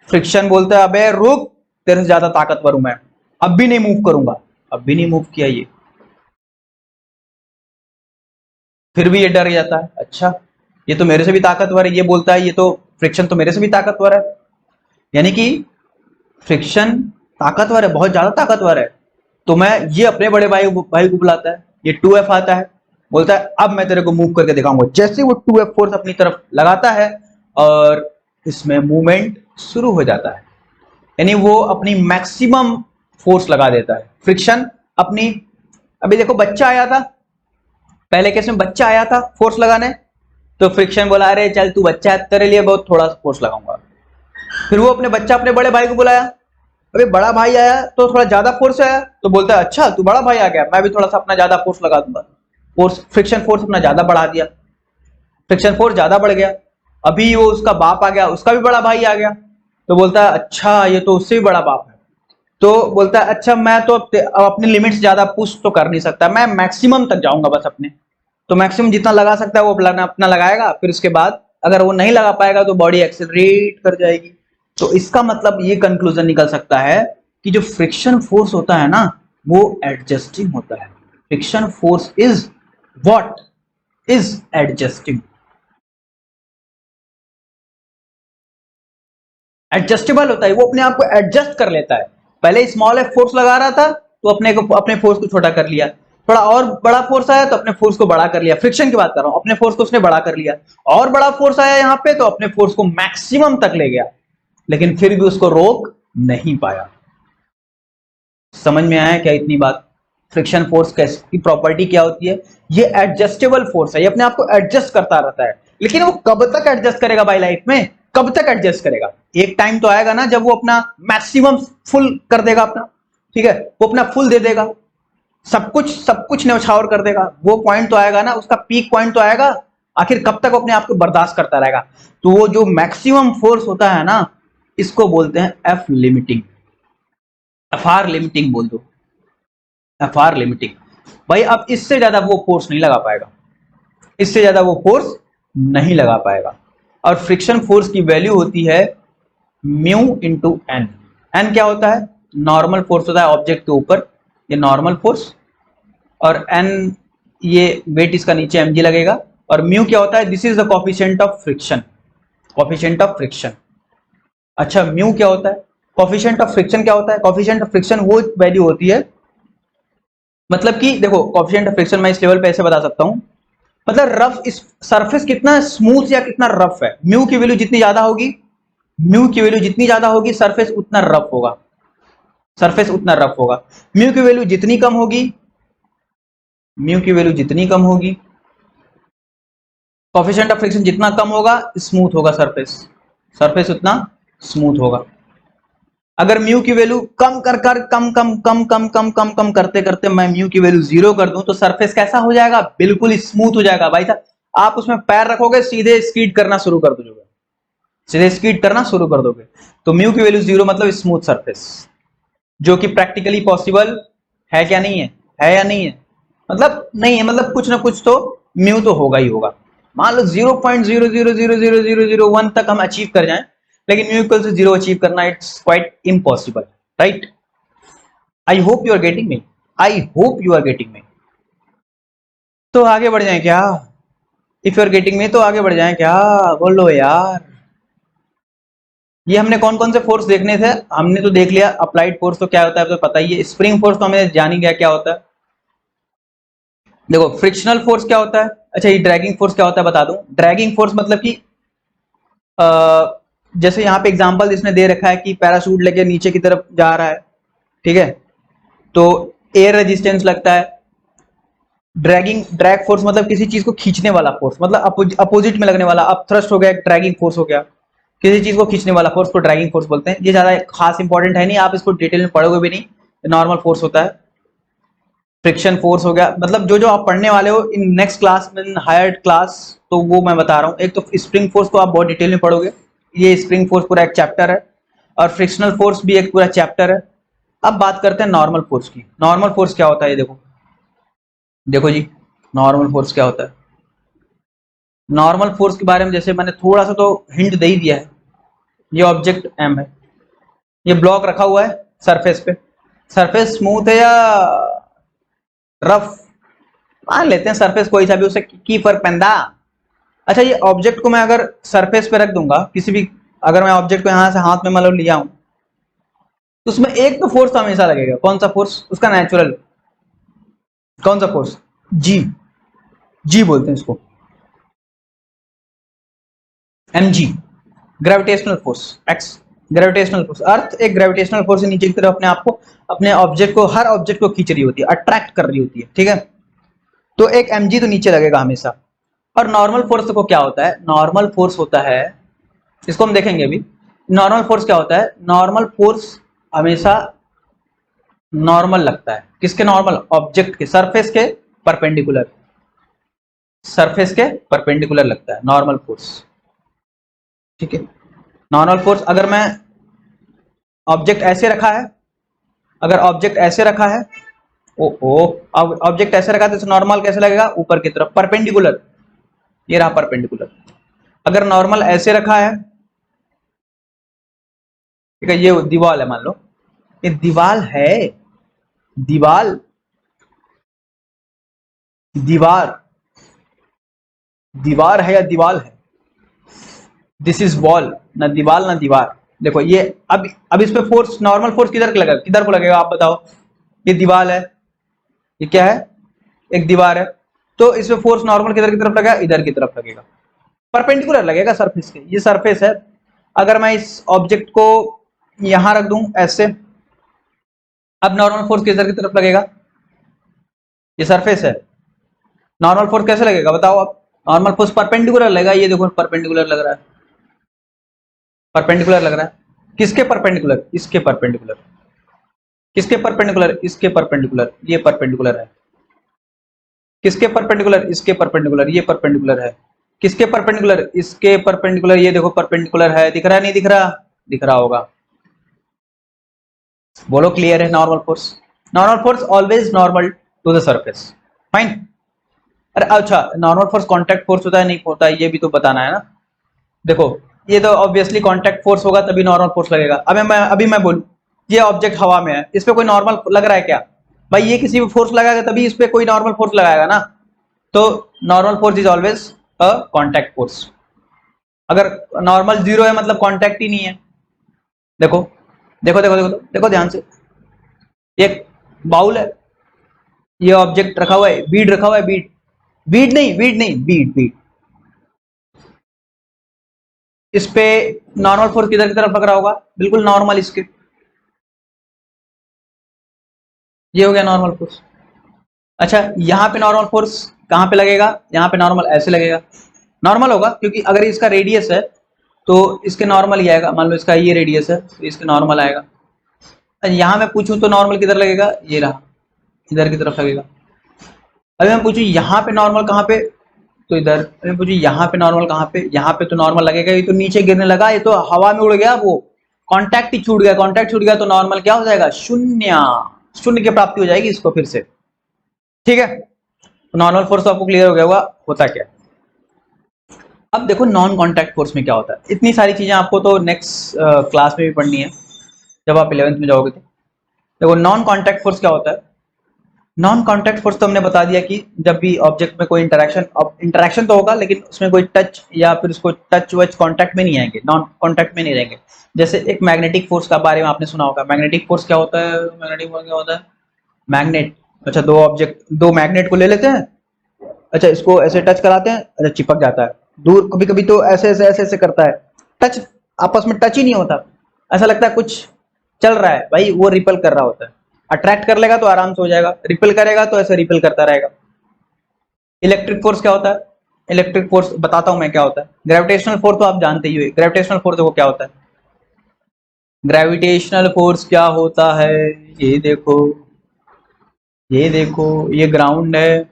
फ्रिक्शन बोलता है अबे रुक, तेरे से ज्यादा ताकतवर हूं मैं, अब भी नहीं मूव करूंगा। अब भी नहीं मूव किया ये, फिर भी ये डर जाता है। अच्छा ये तो मेरे से भी ताकतवर है, ये बोलता है ये तो फ्रिक्शन तो मेरे से भी ताकतवर है, यानी कि फ्रिक्शन ताकतवर है, बहुत ज्यादा ताकतवर है। तो मैं ये अपने बड़े भाई को बुलाता है, ये 2F आता है, बोलता है अब मैं तेरे को मूव करके दिखाऊंगा। जैसे वो 2F फोर्स अपनी तरफ लगाता है और इसमें मूवमेंट शुरू हो जाता है, यानी वो अपनी मैक्सिमम फोर्स लगा देता है। फ्रिक्शन अपनी, अभी देखो बच्चा आया था, पहले केस में बच्चा आया था फोर्स लगाने, तो फ्रिक्शन बोला अरे चल तू बच्चा है, तेरे लिए बहुत थोड़ा फोर्स लगाऊंगा। फिर वो अपने बड़े भाई को बुलाया, अभी बड़ा भाई आया तो थोड़ा ज्यादा फोर्स आया, तो बोलता है अच्छा तू बड़ा भाई आ गया, मैं भी थोड़ा सा अपना ज्यादा फोर्स लगा दूंगा। फोर्स, फ्रिक्शन फोर्स अपना ज्यादा बढ़ा दिया, फ्रिक्शन फोर्स ज्यादा बढ़ गया। अभी वो उसका बाप आ गया, उसका भी बड़ा भाई आ गया, तो बोलता है अच्छा ये तो उससे भी बड़ा बाप है, तो बोलता है अच्छा मैं तो अब अपनी लिमिट्स ज्यादा पुश तो कर नहीं सकता, मैं मैक्सिमम तक जाऊंगा बस अपने। तो मैक्सिमम जितना लगा सकता है वो अपना लगाएगा, फिर उसके बाद अगर वो नहीं लगा पाएगा तो बॉडी एक्सेलरेट कर जाएगी। तो इसका मतलब ये कंक्लूजन निकल सकता है कि जो फ्रिक्शन फोर्स होता है ना वो एडजस्टिंग होता है। Friction force is what is adjusting, adjustable होता है, वो अपने आप को एडजस्ट कर लेता है। पहले स्मॉल एफ फोर्स लगा रहा था तो अपने फोर्स को छोटा कर लिया, थोड़ा और बड़ा फोर्स आया तो अपने फोर्स को बड़ा कर लिया, फ्रिक्शन की बात कर रहा हूं, अपने फोर्स को उसने बड़ा कर लिया, और बड़ा फोर्स आया यहां पे तो अपने फोर्स को मैक्सिमम तक ले गया, लेकिन फिर भी उसको रोक नहीं पाया। समझ में आया क्या इतनी बात? फ्रिक्शन फोर्स की प्रॉपर्टी क्या होती है? ये एडजस्टेबल फोर्स है, ये अपने आप को एडजस्ट करता रहता है, लेकिन वो कब तक एडजस्ट करेगा भाई लाइफ में? कब तक एडजस्ट करेगा? एक टाइम तो आएगा ना जब वो अपना मैक्सिमम फुल कर देगा अपना, ठीक है, वो अपना फुल दे देगा, सब कुछ न्यौछावर कर देगा, वो पॉइंट तो आएगा ना, उसका पीक पॉइंट तो आएगा। आखिर कब तक अपने आप को बर्दाश्त करता रहेगा? तो वो जो मैक्सिमम फोर्स होता है ना, इसको बोलते हैं F limiting, F R limiting बोल दो, एफ आर लिमिटिंग। भाई अब इससे ज्यादा वो फोर्स नहीं लगा पाएगा, इससे ज्यादा वो फोर्स नहीं लगा पाएगा। और फ्रिक्शन फोर्स की वैल्यू होती है म्यू इंटू एन। एन क्या होता है? नॉर्मल फोर्स होता है ऑब्जेक्ट के ऊपर, ये नॉर्मल फोर्स, और एन ये वेट इसका नीचे mg लगेगा। और म्यू क्या होता है? This is the coefficient of friction, coefficient of friction. अच्छा म्यू क्या होता है? कोफिशिएंट ऑफ फ्रिक्शन क्या होता है? कोफिशिएंट ऑफ फ्रिक्शन वो वैल्यू होती है, मतलब कि देखो कोफिशिएंट ऑफ फ्रिक्शन मैं इस लेवल पे ऐसे बता सकता हूं, मतलब रफ इस सरफेस कितना स्मूथ या कितना रफ है, म्यू की वैल्यू जितनी ज्यादा होगी, म्यू की वैल्यू जितनी ज्यादा होगी सरफेस उतना रफ होगा, सरफेस उतना रफ होगा। म्यू की वैल्यू जितनी कम होगी, म्यू की वैल्यू जितनी कम होगी, कोफिशिएंट ऑफ फ्रिक्शन जितना कम होगा स्मूथ होगा सरफेस, सरफेस उतना स्मूथ होगा। अगर म्यू की वैल्यू कम कर कर कम कम कम कम कम कम कम करते करते मैं म्यू की वैल्यू 0 कर दूं तो सरफेस कैसा हो जाएगा? बिल्कुल स्मूथ हो जाएगा भाई साहब। आप उसमें पैर रखोगे सीधे स्कीड करना शुरू कर दोगे, सीधे स्कीड करना शुरू कर दोगे। तो म्यू की वैल्यू 0 मतलब स्मूथ सरफेस, जो कि प्रैक्टिकली पॉसिबल है क्या? नहीं है या नहीं है? मतलब नहीं है, मतलब कुछ ना कुछ तो म्यू तो होगा ही होगा। मान लो 0.00000001 तक हम अचीव कर जाएं, लेकिन म्यू इक्वल टू 0 अचीव करना it's quite impossible, right? I hope you are getting me, I hope you are getting me. तो आगे बढ़ जाएं क्या? If you are getting me तो आगे बढ़ जाएं क्या? बोलो यार। ये हमने कौन कौन से फोर्स देखने थे? हमने तो देख लिया अप्लाइड फोर्स तो क्या होता है तो पता ही है, स्प्रिंग फोर्स तो हमें जान ही गया क्या होता है। देखो फ्रिक्शनल फोर्स क्या होता है? अच्छा ये ड्रैगिंग फोर्स क्या होता है बता दूं। ड्रैगिंग फोर्स मतलब कि जैसे यहाँ पे एग्जांपल इसने दे रखा है कि पैराशूट लेके नीचे की तरफ जा रहा है, ठीक है, तो एयर रेजिस्टेंस लगता है। ड्रैग फोर्स मतलब किसी चीज को खींचने वाला फोर्स, मतलब अपोजिट में लगने वाला, अब थ्रस्ट हो गया ड्रैगिंग फोर्स हो गया, किसी चीज को खींचने वाला फोर्स को ड्रैगिंग फोर्स बोलते हैं। ये ज्यादा खास इंपॉर्टेंट है नहीं, आप इसको डिटेल में पढ़ोगे भी नहीं, नॉर्मल फोर्स होता है। फ्रिक्शन फोर्स हो गया, मतलब जो जो आप पढ़ने वाले हो इन नेक्स्ट क्लास में, हायर क्लास, तो वो मैं बता रहा हूँ। एक तो स्प्रिंग फोर्स को आप बहुत डिटेल में पढ़ोगे, ये स्प्रिंग फोर्स पूरा एक चैप्टर है, और फ्रिक्शनल फोर्स भी एक पूरा चैप्टर है। अब बात करते हैं नॉर्मल फोर्स की। नॉर्मल फोर्स क्या होता है? ये देखो, देखो जी, नॉर्मल फोर्स क्या होता है? नॉर्मल फोर्स के बारे में जैसे मैंने थोड़ा सा तो हिंट दे ही दिया है। ये ऑब्जेक्ट एम है, ये ब्लॉक रखा हुआ है सरफेस पे, सरफेस स्मूथ है या रफ? मान लेते हैं सरफेस कोई सा भी, उसे की फर्क पैंदा, अच्छा, ये ऑब्जेक्ट को मैं अगर सरफेस पे रख दूंगा किसी भी, अगर मैं ऑब्जेक्ट को यहां से हाथ में मतलब लिया हूं, तो उसमें एक तो फोर्स हमेशा लगेगा। कौन सा फोर्स? उसका नेचुरल। कौन सा फोर्स? जी। जी बोलते हैं इसको, mg, gravitational force. X, gravitational force. Earth एक ग्रेविटेशनल फोर्स से नीचे की तरफ अपने आप को, अपने ऑब्जेक्ट को, हर ऑब्जेक्ट को खींच रही होती है, अट्रैक्ट कर रही होती है, ठीक है। तो एक mg तो नीचे लगेगा हमेशा। और नॉर्मल फोर्स को क्या होता है? नॉर्मल फोर्स होता है, इसको हम देखेंगे अभी। नॉर्मल फोर्स क्या होता है? नॉर्मल फोर्स हमेशा नॉर्मल लगता है। किसके नॉर्मल? ऑब्जेक्ट के, सरफेस के परपेंडिकुलर, सरफेस के परपेंडिकुलर लगता है नॉर्मल फोर्स, ठीक है। नॉर्मल फोर्स, अगर मैं ऑब्जेक्ट ऐसे रखा है, अगर ऑब्जेक्ट ऐसे रखा है, ओ ओ, अब ऑब्जेक्ट ऐसे रखा है तो नॉर्मल कैसे लगेगा? ऊपर की तरफ, परपेंडिकुलर। ये रहा परपेंडिकुलर। अगर नॉर्मल ऐसे रखा है, ठीक है, ये दीवार है मान लो, ये दीवार है, दीवार, दीवार, दीवार है या दीवार है? दिस इज वॉल, ना दीवार ना दीवार। देखो ये, अब इस पे फोर्स, नॉर्मल फोर्स किधर लगेगा? किधर को लगेगा आप बताओ? ये दीवार है, ये क्या है? एक दीवार है। तो इस पे फोर्स नॉर्मल किधर की तरफ लगेगा? इधर की तरफ लगेगा, परपेंडिकुलर लगेगा सरफेस के। ये सरफेस है। अगर मैं इस ऑब्जेक्ट को यहां रख दूं ऐसे, अब नॉर्मल फोर्स किधर की तरफ लगेगा? ये सरफेस है, नॉर्मल फोर्स कैसे लगेगा बताओ आप? नॉर्मल फोर्स परपेंडिकुलर लगेगा। ये देखो परपेंडिकुलर लग रहा है, परपेंडिकुलर लग रहा है। किसके परपेंडिकुलर? इसके परपेंडिकुलर। किसके परपेंडिकुलर? इसके परपेंडिकुलर। ये परपेंडिकुलर है। किसके परपेंडिकुलर? इसके परपेंडिकुलर। ये परपेंडिकुलर है। किसके परपेंडिकुलर? इसके परपेंडिकुलर। ये देखो परपेंडिकुलर है। दिख रहा नहीं दिख रहा? दिख रहा होगा। बोलो क्लियर है? Normal force, normal force always normal to the surface, fine. अरे अच्छा, नॉर्मल फोर्स कांटेक्ट फोर्स होता है नहीं होता है, ये भी तो बताना है ना। देखो, ये तो ऑब्वियसली कांटेक्ट फोर्स होगा तभी नॉर्मल फोर्स लगेगा। अभी मैं बोलूं, ये ऑब्जेक्ट हवा में है, इस पे कोई नॉर्मल लग रहा है क्या? भाई ये किसी भी फोर्स लगाएगा तभी इस पे कोई नॉर्मल फोर्स लगाएगा ना। तो normal force is always a contact force. अगर नॉर्मल जीरो है मतलब कांटेक्ट ही नहीं है। देखो देखो देखो देखो देखो ध्यान से, एक बाउल है, ये ऑब्जेक्ट रखा हुआ है, बीड रखा हुआ है, बीड, बीड नहीं, बीड बीड। इस पे नॉर्मल फोर्स किधर की तरफ लग रहा होगा? बिल्कुल नॉर्मल इसके। ये हो गया नॉर्मल फोर्स। अच्छा, यहाँ पे नॉर्मल फोर्स कहाँ पे लगेगा? यहाँ पे नॉर्मल ऐसे लगेगा, नॉर्मल होगा, क्योंकि अगर इसका रेडियस है तो इसके नॉर्मल ही आएगा। मान लो इसका ये रेडियस है तो इसके नॉर्मल आएगा। यहाँ मैं पूछूं तो नॉर्मल किधर लगेगा? ये रहा, इधर की तरफ लगेगा। अभी मैं पूछूं यहाँ पे नॉर्मल कहाँ पे? तो इधर। अभी पूछूं यहाँ पे नॉर्मल कहाँ पे? यहाँ पे तो नॉर्मल लगेगा। ये तो नीचे गिरने लगा, ये तो हवा में उड़ गया, वो कॉन्टैक्ट ही छूट गया। कॉन्टैक्ट छूट गया तो नॉर्मल क्या हो जाएगा? शून्य। शून्य की प्राप्ति हो जाएगी इसको फिर से, ठीक है। तो नॉर्मल फोर्स तो आपको क्लियर हो गया होगा होता क्या। अब देखो नॉन कांटेक्ट फोर्स में क्या होता है। इतनी सारी चीजें आपको तो नेक्स्ट क्लास में भी पढ़नी है जब आप 11th में जाओगे। तो देखो नॉन कांटेक्ट फोर्स क्या होता है। नॉन कांटेक्ट फोर्स तो हमने बता दिया कि जब भी ऑब्जेक्ट में कोई इंटरेक्शन, अब इंटरेक्शन तो होगा लेकिन उसमें कोई टच या फिर उसको टच वच कांटेक्ट में नहीं आएंगे, नॉन कांटेक्ट में नहीं रहेंगे। जैसे एक मैग्नेटिक फोर्स का बारे में आपने सुना होगा। मैग्नेटिक फोर्स क्या होता है? मैग्नेटिक फोर्स क्या होता है? मैग्नेट, अच्छा दो ऑब्जेक्ट, दो मैग्नेट को ले लेते हैं, अच्छा इसको ऐसे टच कराते हैं, अच्छा चिपक जाता है। दूर कभी कभी तो ऐसे ऐसे ऐसे ऐसे करता है, टच, आपस में टच ही नहीं होता, ऐसा लगता है कुछ चल रहा है। भाई वो रिपल कर रहा होता है। अट्रैक्ट कर लेगा तो आराम से हो जाएगा, रिपल करेगा तो ऐसे रिपल करता रहेगा। इलेक्ट्रिक फोर्स क्या होता है? इलेक्ट्रिक फोर्स बताता हूं मैं क्या होता है। ग्रेविटेशनल फोर्स तो आप जानते ही हो। ग्रेविटेशनल फोर्स देखो क्या होता है। ग्रेविटेशनल फोर्स क्या होता है? ये देखो, ये देखो, ये ग्राउंड है,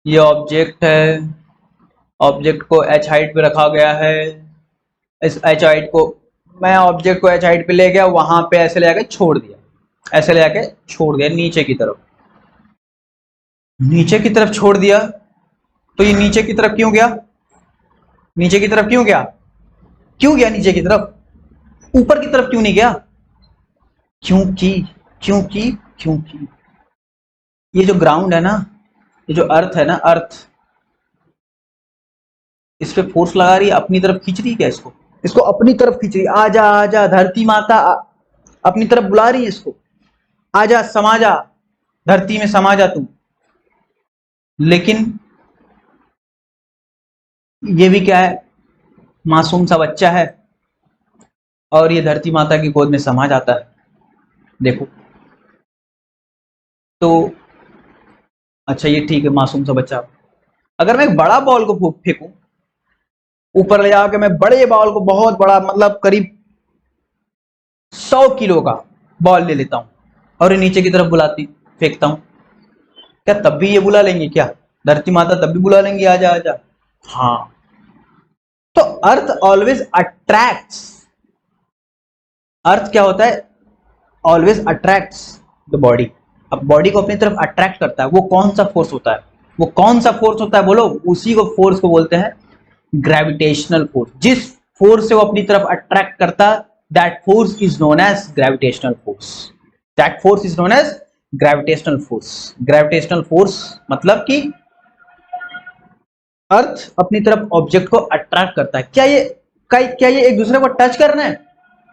ये ऑब्जेक्ट है, ऑब्जेक्ट को एच हाइट पे रखा गया है। इस एच हाइट को, मैं ऑब्जेक्ट को एच हाइट पे ले गया, वहां पे ऐसे ले जाके छोड़ दिया, ऐसे ले जाके छोड़ दिया नीचे की तरफ, नीचे की तरफ छोड़ दिया। तो ये नीचे की तरफ क्यों गया? नीचे की तरफ क्यों गया? क्यों गया नीचे की तरफ? ऊपर की तरफ क्यों नहीं गया? क्योंकि क्योंकि क्योंकि ये जो ग्राउंड है ना, ये जो अर्थ है ना, अर्थ, इस पे फोर्स लगा रही है, अपनी तरफ खींच रही है क्या इसको, इसको अपनी तरफ खींच रही है, आजा आजा धरती माता अपनी तरफ बुला रही है इसको, आजा समा जा, धरती में समा जा तू। लेकिन ये भी क्या है, मासूम सा बच्चा है और ये धरती माता की गोद में समा जाता है। देखो तो अच्छा ये ठीक है, मासूम सा बच्चा। अगर मैं एक बड़ा बॉल को फेंकूं ऊपर ले जाके, मैं बड़े बॉल को, बहुत बड़ा मतलब करीब 100 किलो का बॉल ले लेता हूं और ये नीचे की तरफ बुलाती फेंकता हूं, क्या तब भी ये बुला लेंगे क्या, धरती माता तब भी बुला लेंगे आजा आजा? हाँ, तो अर्थ ऑलवेज अट्रैक्ट्स, अर्थ क्या होता है, ऑलवेज अट्रैक्ट्स द बॉडी। अब बॉडी को अपनी तरफ अट्रैक्ट करता है, वो कौन सा फोर्स होता है, वो कौन सा फोर्स होता है बोलो, उसी को फोर्स को बोलते हैं ग्रेविटेशनल फोर्स। जिस फोर्स से वो अपनी तरफ अट्रैक्ट करता, that force is known as gravitational force, that force is known as gravitational force. Gravitational force मतलब कि अर्थ अपनी तरफ ऑब्जेक्ट को अट्रैक्ट करता है। क्या ये एक दूसरे को टच करना है?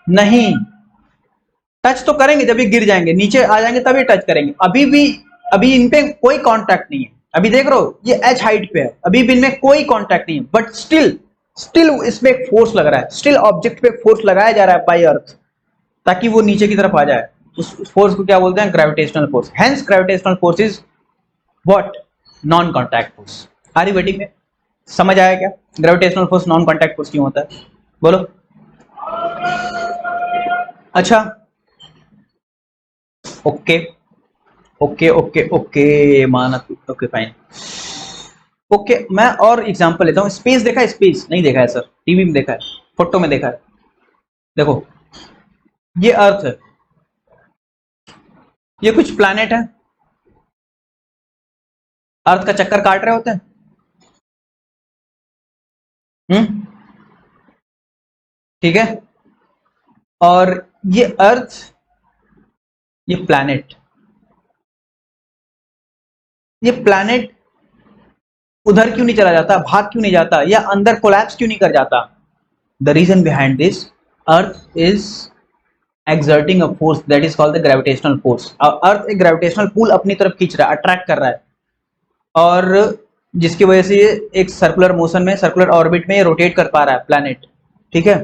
नहीं, टच तो करेंगे जब ये गिर जाएंगे, नीचे आ जाएंगे तभी टच करेंगे। अभी इन पे कोई कांटेक्ट नहीं है, अभी देख रहे हो ये एच हाइट पे है, अभी भी इनमें कोई कांटेक्ट नहीं है, बट स्टिल इसमें एक फोर्स लग रहा है, स्टिल ऑब्जेक्ट पे फोर्स लगाया जा रहा है बाय अर्थ, ताकि वो नीचे की तरफ आ जाए। उस फोर्स को क्या बोलते हैं, gravitational force. Hence gravitational force is what, non contact force. Are you waiting me? समझ आया क्या gravitational force non contact force क्यों होता है, बोलो। अच्छा ओके ओके ओके ओके माना, ओके फाइन। ओके मैं और एग्जांपल लेता हूं। स्पेस देखा है? स्पेस नहीं देखा है सर, टीवी में देखा है, फोटो में देखा है। देखो ये अर्थ है, ये कुछ प्लैनेट है, अर्थ का चक्कर काट रहे होते हैं। ठीक है, और ये अर्थ, ये प्लैनेट उधर क्यों नहीं चला जाता, भाग क्यों नहीं जाता, या अंदर कोलैप्स क्यों नहीं कर जाता? The reason behind this, earth is exerting a force that is called the gravitational force। Earth एक ग्रेविटेशनल पुल अपनी तरफ खींच रहा है, अट्रैक्ट कर रहा है, और जिसकी वजह से ये एक सर्कुलर मोशन में, सर्कुलर ऑर्बिट में ये रोटेट कर पा रहा है प्लैनेट। ठीक है,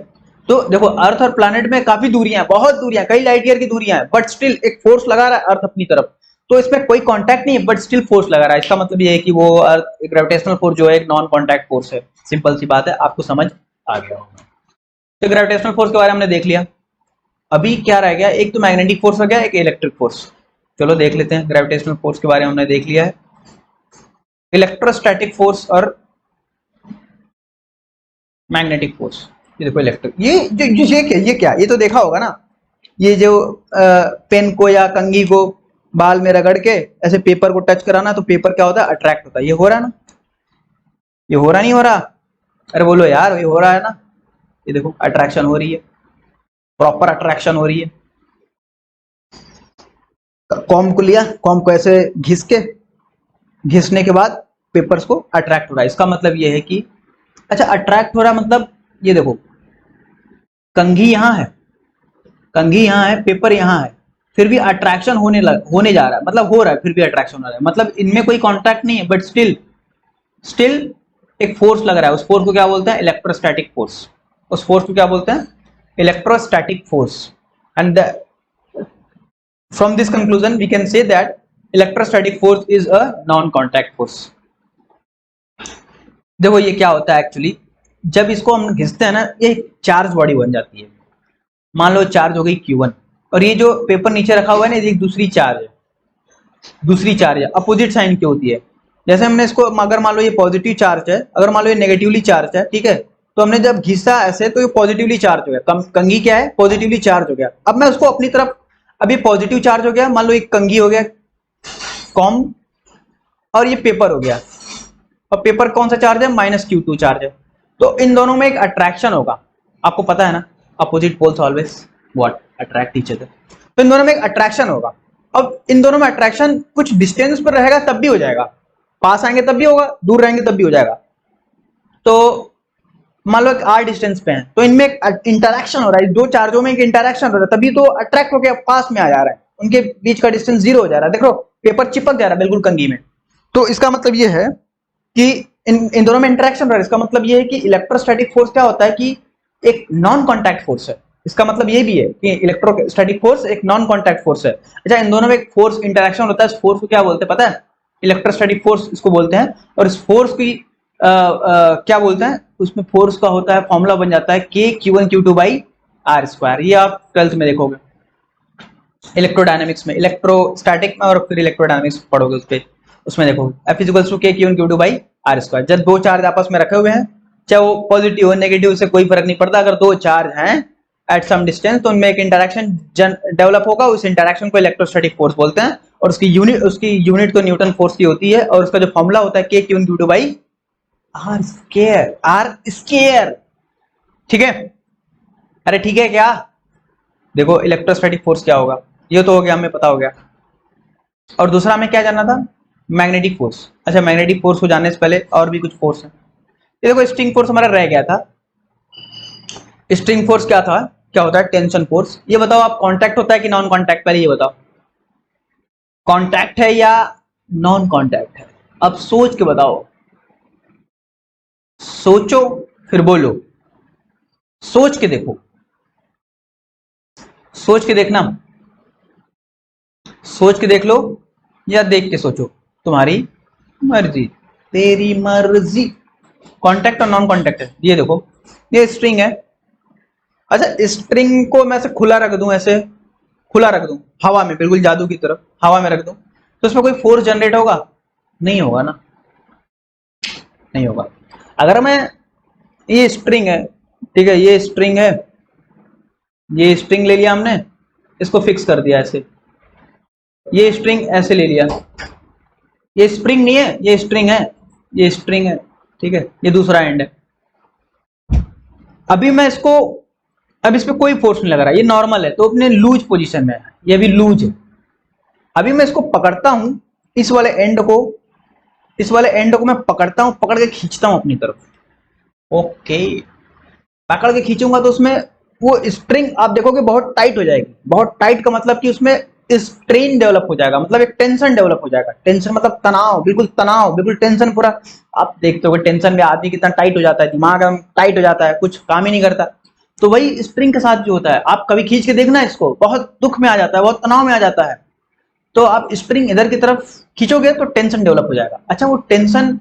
तो देखो अर्थ और प्लैनेट में काफी दूरियां, बहुत दूरियां, कई लाइट ईयर की दूरियां हैं, बट स्टिल एक फोर्स लगा रहा है अर्थ अपनी तरफ। तो इसमें कोई कांटेक्ट नहीं है, बट स्टिल फोर्स लगा रहा है। इसका मतलब ये है कि वो अर्थ ग्रेविटेशनल फोर्स जो है एक नॉन कांटेक्ट फोर्स है। सिंपल सी बात है, आपको समझ आ गया होगा। तो ग्रेविटेशनल फोर्स के बारे में हमने देख लिया। अभी क्या रह गया, एक तो मैग्नेटिक फोर्स हो गया, एक इलेक्ट्रिक फोर्स। चलो देख लेते हैं, ग्रेविटेशनल फोर्स के बारे में हमने देख लिया है। इलेक्ट्रोस्टैटिक फोर्स और मैग्नेटिक फोर्स। ये देखो इलेक्ट्रिक, ये क्या, ये तो देखा होगा ना, ये जो पेन को या कंघी को बाल में रगड़ के ऐसे पेपर को टच कराना, तो पेपर क्या होता है, अट्रैक्ट होता है। ये हो रहा है ना, ये हो रहा नहीं हो रहा? अरे बोलो यार, ये हो रहा है ना, ये देखो अट्रैक्शन हो रही है, प्रॉपर अट्रैक्शन हो रही है। कॉम को लिया, कॉम को ऐसे घिसने के बाद पेपर्स को अट्रैक्ट हो रहा है। इसका मतलब ये है कि अच्छा अट्रैक्ट हो रहा है, मतलब ये देखो कंघी यहाँ है, कंघी यहाँ है, पेपर यहाँ है, फिर भी अट्रैक्शन होने जा रहा है, मतलब हो रहा है, फिर भी अट्रैक्शन हो रहा है, मतलब इनमें कोई कांटेक्ट नहीं है, बट स्टिल एक फोर्स लग रहा है। उस फोर्स को क्या बोलते हैं, इलेक्ट्रोस्टैटिक फोर्स। उस फोर्स को क्या बोलते हैं, electrostatic force. And from this conclusion we can say that electrostatic force is a non contact force। देखो ये क्या होता है एक्चुअली, जब इसको हम घिसते हैं ना, ये चार्ज बॉडी बन जाती है। मान लो चार्ज हो गई Q1, और ये जो पेपर नीचे रखा हुआ है ना, ये दूसरी चार्ज है, अपोजिट साइन की होती है। जैसे हमने इसको, अगर मान लो ये पॉजिटिव चार्ज है, अगर मान लो ये नेगेटिवली चार्ज है, ठीक है, तो हमने जब घिसा ऐसे तो ये पॉजिटिवली चार्ज हो गया, कंघी क्या है, पॉजिटिवली चार्ज हो गया। अब मैं उसको अपनी तरफ, अभी पॉजिटिव चार्ज हो गया, मान लो एक कंघी हो गया कॉम, और ये पेपर हो गया, और पेपर कौन सा चार्ज है, -Q2 चार्ज है। तो इन दोनों में एक अट्रैक्शन होगा, आपको पता है ना, opposite poles always what attract each other. तो इन दोनों में एक अट्रैक्शन होगा। अब इन दोनों में अट्रैक्शन कुछ डिस्टेंस पर रहेगा तब भी हो जाएगा, पास आएंगे तब भी होगा, दूर रहेंगे तब भी हो जाएगा। तो मान लो एक r डिस्टेंस पे है, तो इनमें एक इंटरेक्शन हो रहा है, दो चार्जों में एक इंटरेक्शन हो रहा है, तभी तो अट्रैक्ट होकर पास में आ जा रहा है, उनके बीच का डिस्टेंस 0 हो जा रहा है। देखो पेपर चिपक जा रहा है बिल्कुल कंघी में। तो इसका मतलब ये है कि इन दोनों में इंटरेक्शन हो रहा है। इसका मतलब ये है कि इलेक्ट्रोस्टैटिक फोर्स क्या होता है कि एक नॉन कॉन्टैक्ट फोर्स है। इसका मतलब ये भी है कि इलेक्ट्रोस्टैटिक फोर्स एक नॉन कॉन्टैक्ट फोर्स है। अच्छा, इन दोनों में एक फोर्स इंटरेक्शन होता है, इस फोर्स को क्या बोलते हैं पता है? इलेक्ट्रोस्टैटिक फोर्स इसको बोलते हैं। और इस फोर्स की क्या बोलते हैं? उसमें फोर्स का होता है, फॉर्मूला बन जाता है के Q1 Q2 by are square. ये आप 12th में देखोगे इलेक्ट्रोडायनेमिक्स में, इलेक्ट्रोस्टैटिक में, और फिर इलेक्ट्रोडायनेमिक्स पढ़ोगे उस पे, उसमें देखो F इक्वल्स टू के Q1 Q2 by are square. जब दो चार्ज आपस में रखे हुए हैं, चाहे वो पॉजिटिव हो नेगेटिव, से कोई फर्क नहीं पड़ता, अगर दो चार्ज हैं एट सम डिस्टेंस तो उनमें एक इंटरेक्शन डेवलप होगा, उस इंटरेक्शन को इलेक्ट्रोस्टैटिक फोर्स बोलते हैं। और उसकी यूनिट तो न्यूटन फोर्स की होती है, और उसका जो फॉर्मूला होता है के Q1 Q2 by are square. ठीक है? अरे ठीक है क्या? देखो इलेक्ट्रोस्टैटिक फोर्स क्या होगा, ये तो हो गया, हमें पता हो गया। और दूसरा हमें क्या जानना था? Magnetic force. अच्छा, मैग्नेटिक फोर्स को जानने से पहले और भी कुछ फोर्स है। ये देखो स्ट्रिंग फोर्स हमारा रह गया था। स्ट्रिंग फोर्स क्या था, क्या होता है? Tension force. ये बताओ आप, कांटेक्ट होता है कि नॉन कांटेक्ट? पहले ये बताओ, कांटेक्ट है या नॉन कांटेक्ट है? अब सोच के बताओ, सोचो फिर बोलो, सोच के देखो, सोच के देखना, सोच के देख लो या देख के सोचो, तुम्हारी मर्जी, तेरी मर्जी। कांटेक्ट और नॉन कांटेक्ट है। ये देखो, ये स्ट्रिंग है। अच्छा, स्ट्रिंग को मैं ऐसे खुला रख दूं, ऐसे खुला रख दूं हवा में, बिल्कुल जादू की तरफ हवा में रख दूं, तो उसमें कोई फोर्स जनरेट होगा? नहीं होगा ना, नहीं होगा। अगर मैं, ये स्ट्रिंग है, ठीक है, ये स्ट्रिंग है, ये स्ट्रिंग ले लिया हमने, इसको फिक्स कर दिया ऐसे, ये स्ट्रिंग ऐसे ले लिया, ये स्प्रिंग नहीं है, ये स्ट्रिंग है, ये स्ट्रिंग है, ठीक है, ये दूसरा एंड है। अभी मैं इसको, अब इस पे कोई फोर्स नहीं लग रहा, ये नॉर्मल है, तो अपने लूज पोजीशन में है, ये भी लूज है। अभी मैं इसको पकड़ता हूं, इस वाले एंड को, इस वाले एंड को मैं पकड़ता हूं, पकड़ के खींचता हूं अपनी तरफ। ओके, पकड़ के खींचूंगा तो उसमें वो स्ट्रिंग आप देखोगे बहुत टाइट हो जाएगी। बहुत टाइट का मतलब कि उसमें स्ट्रेन डेवलप हो जाएगा, मतलब एक टेंशन डेवलप हो जाएगा। टेंशन मतलब तनाव, तनाव, बिल्कुल टेंशन पूरा। आप देखते हो टेंशन में आदमी कितना टाइट हो जाता है, दिमाग टाइट हो जाता है, कुछ काम ही नहीं करता। तो वही स्प्रिंग के साथ जो होता है, आप कभी खींच के देखना इसको, बहुत दुख में आ जाता है, बहुत तनाव में आ जाता है, तो आप स्प्रिंग इधर की तरफ खींचोगे तो टेंशन डेवलप हो जाएगा। अच्छा, वो टेंशन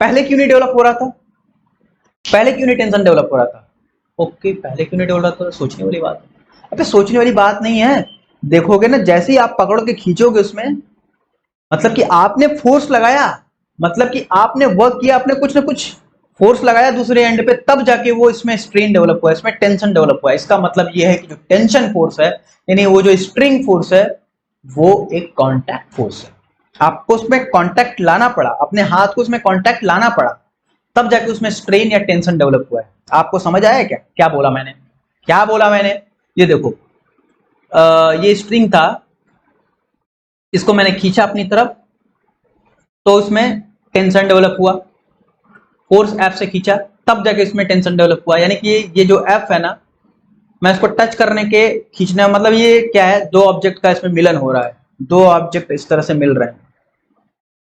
पहले क्यों नहीं डेवलप हो रहा था? पहले क्यों नहीं टेंशन डेवलप हो रहा था? ओके, पहले क्यों नहीं डेवलप हो रहा? सोचने वाली बात है। अबे सोचने वाली बात नहीं है, देखोगे ना, जैसे ही आप पकड़ के खींचोगे उसमें, मतलब कि आपने फोर्स लगाया, मतलब कि आपने वर्क किया, आपने कुछ ना कुछ फोर्स लगाया दूसरे एंड पे, तब जाके वो इसमें स्ट्रेन डेवलप हुआ, इसमें टेंशन डेवलप हुआ। इसका मतलब ये है कि जो टेंशन फोर्स है, यानी वो जो स्प्रिंग फोर्स है, वो एक कांटेक्ट फोर्स है। आपको उसमें कांटेक्ट लाना पड़ा, अपने हाथ को उसमें कांटेक्ट लाना पड़ा, तब जाके उसमें स्ट्रेन या टेंशन डेवलप हुआ है। आपको समझ आया क्या क्या बोला मैंने? क्या बोला मैंने? ये देखो, ये स्ट्रिंग था, इसको मैंने खींचा अपनी तरफ, तो उसमें टेंशन डेवलप हुआ, फोर्स एफ से खींचा, तब जाके इसमें टेंशन डेवलप हुआ। यानी कि ये जो एफ है ना, मैं इसको टच करने के खींचने, मतलब ये क्या है, दो ऑब्जेक्ट का इसमें मिलन हो रहा है, दो ऑब्जेक्ट इस तरह से मिल रहे हैं,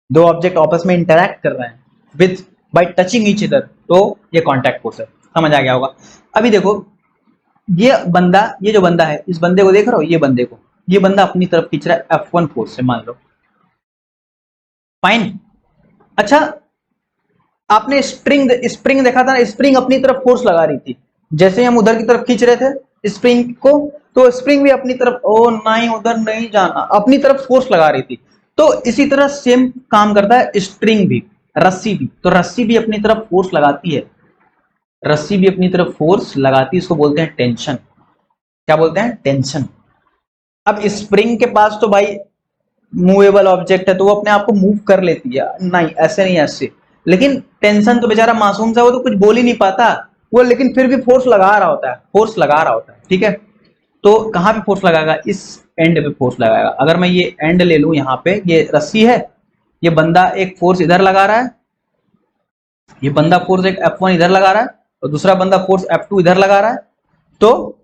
दो ऑब्जेक्ट आपस में इंटरैक्ट कर रहे हैं with bye touching each other, तो ये कांटेक्ट फोर्स है। समझ आ गया होगा। अभी देखो, ये बंदा, ये जो बंदा है, इस बंदे को देख रहे हो, ये बंदे को, ये बंदा अपनी तरफ खींच रहा है F1 फोर्स से, मान लो, फाइन। अच्छा, आपने स्प्रिंग स्प्रिंग देखा था ना, स्प्रिंग अपनी तरफ फोर्स लगा रही थी, जैसे हम उधर की तरफ खींच रहे थे स्प्रिंग को, तो स्प्रिंग भी अपनी तरफ, ओ नहीं उधर नहीं जाना, अपनी तरफ फोर्स लगा रही थी। तो इसी तरह सेम काम करता है स्ट्रिंग भी, रस्सी भी। तो रस्सी भी अपनी तरफ फोर्स लगाती है, रस्सी भी अपनी तरफ फोर्स लगाती है, इसको बोलते हैं टेंशन। क्या बोलते हैं? टेंशन। अब स्प्रिंग के पास तो भाई मूवेबल ऑब्जेक्ट है, तो वो अपने आप को मूव कर लेती है, नहीं ऐसे नहीं, ऐसे। लेकिन टेंशन तो बेचारा मासूम सा, वो तो कुछ बोल ही नहीं पाता वो, लेकिन फिर भी फोर्स लगा रहा होता है, फोर्स लगा रहा होता है, ठीक है। तो कहां पे फोर्स लगाएगा? इस एंड पे फोर्स लगाएगा। अगर मैं ये एंड ले लूं, यहाँ पे ये रस्सी है, ये बंदा एक फोर्स इधर लगा रहा है, ये बंदा फोर्स एक F1 इधर लगा रहा है और दूसरा बंदा फोर्स F2 इधर लगा रहा है, तो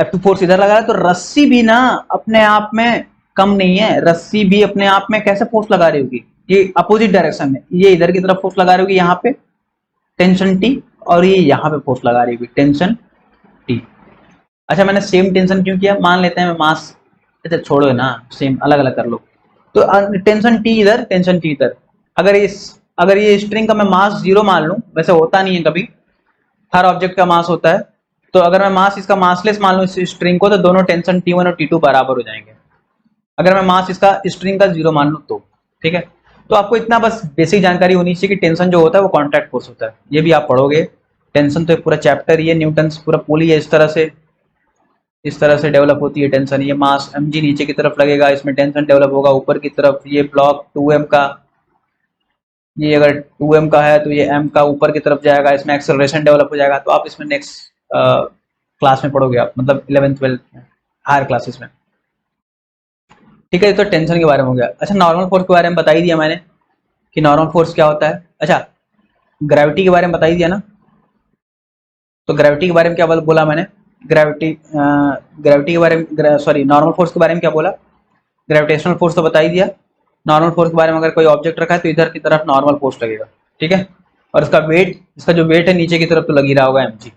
F2 फोर्स इधर लगा रहा है, तो रस्सी भी ना अपने आप में कम नहीं है, रस्सी भी अपने आप में कैसे फोर्स लगा रही होगी, ये अपोजिट डायरेक्शन में, ये इधर की तरफ फोर्स लगा रही होगी यहाँ पे टेंशन T, और ये यहाँ पे फोर्स लगा रही होगी टेंशन T। अच्छा मैंने सेम टेंशन क्यों किया, मान लेते हैं मैं मास, अच्छा छोड़ो ना, सेम अलग अलग कर लो, तो टेंशन T इधर टेंशन T इधर, अगर ये स्ट्रिंग का मैं मास 0 मान लूं, वैसे होता नहीं है कभी, हर ऑब्जेक्ट का मास होता है, तो अगर मैं मास इसका मासलेस मान लूं इस स्ट्रिंग को, तो दोनों टेंशन T1 और T2 बराबर हो जाएंगे, अगर मैं मास इसका स्ट्रिंग का 0 मान लूं तो। ठीक है, तो आपको इतना बस बेसिक जानकारी होनी चाहिए कि टेंशन जो होता है वो कॉन्टैक्ट फोर्स होता है, ये भी आप पढ़ोगे। टेंशन तो एक पूरा चैप्टर, ये न्यूटन पूरा पुली है, इस तरह से डेवलप होती है टेंशन। ये मास mg नीचे की तरफ लगेगा, इसमें टेंशन डेवलप होगा ऊपर की तरफ, ये ब्लॉक 2m का, ये अगर 2m का है तो ये m का ऊपर की तरफ जाएगा, इसमें एक्सेलरेशन डेवलप हो जाएगा, तो आप इसमें नेक्स्ट क्लास में पढ़ोगे आप, मतलब 11th-12th में, हायर क्लासेस में। ठीक है, तो टेंशन के बारे में हो गया। अच्छा नॉर्मल फोर्स के बारे में बता ही दिया मैंने कि नॉर्मल फोर्स क्या होता है। अच्छा ग्रेविटी के बारे में बता ही दिया ना, तो ग्रेविटी के बारे में क्या बोला मैंने, ग्रेविटी के बारे में, सॉरी नॉर्मल फोर्स के बारे में क्या बोला, ग्रेविटेशनल फोर्स तो बता ही दिया। नॉर्मल फोर्स के बारे में, अगर कोई ऑब्जेक्ट रखा है तो इधर की तरफ नॉर्मल फोर्स लगेगा, ठीक है, और इसका जो वेट है नीचे की तरफ तो लग ही रहा होगा mg।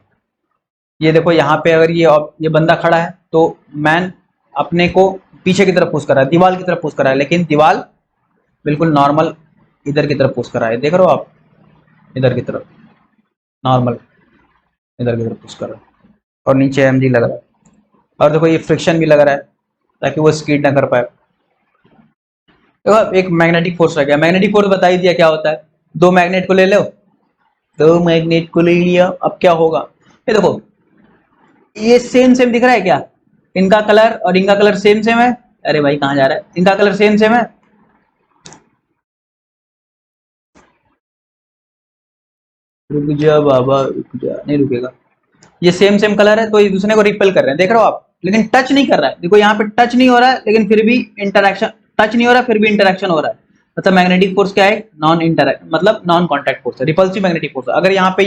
ये देखो यहाँ पे अगर ये बंदा खड़ा है तो मैन अपने को पीछे की तरफ पुश कर रहा है, दीवार की तरफ पुश कर रहा है, लेकिन दीवार बिल्कुल नॉर्मल इधर की तरफ पुश कर रहा है, देख रहे हो आप, इधर की तरफ नॉर्मल इधर की तरफ पुश कर रहा है, और नीचे mg लग रहा है, और देखो ये फ्रिक्शन भी लग रहा है ताकि वो स्कीड ना कर पाए। तो एक मैग्नेटिक फोर्स रह गया, मैग्नेटिक फोर्स बता ही दिया क्या होता है, दो मैग्नेट को ले लो, दो मैग्नेट को ले लिया, अब क्या होगा, ये देखो ये सेम सेम दिख रहा है क्या, इनका कलर और इनका कलर सेम सेम है, अरे भाई कहाँ जा रहा है, इनका कलर सेम सेम है, रुक जा बाबा रुक जा, नहीं रुकेगा, ये सेम सेम कलर है तो एक दूसरे को रिपेल कर रहे हैं, देख रहे हो आप, लेकिन टच नहीं कर रहा है, देखो यहाँ पे टच नहीं हो रहा है, लेकिन फिर भी इंटरक्शन, टच नहीं हो रहा है फिर भी इंटरक्शन हो रहा है, मतलब मैग्नेटिक फोर्स क्या है, नॉन इंटरैक्ट, मतलब नॉन कांटेक्ट फोर्स है, रिपल्सिव मैग्नेटिक फोर्स। अगर यहाँ पे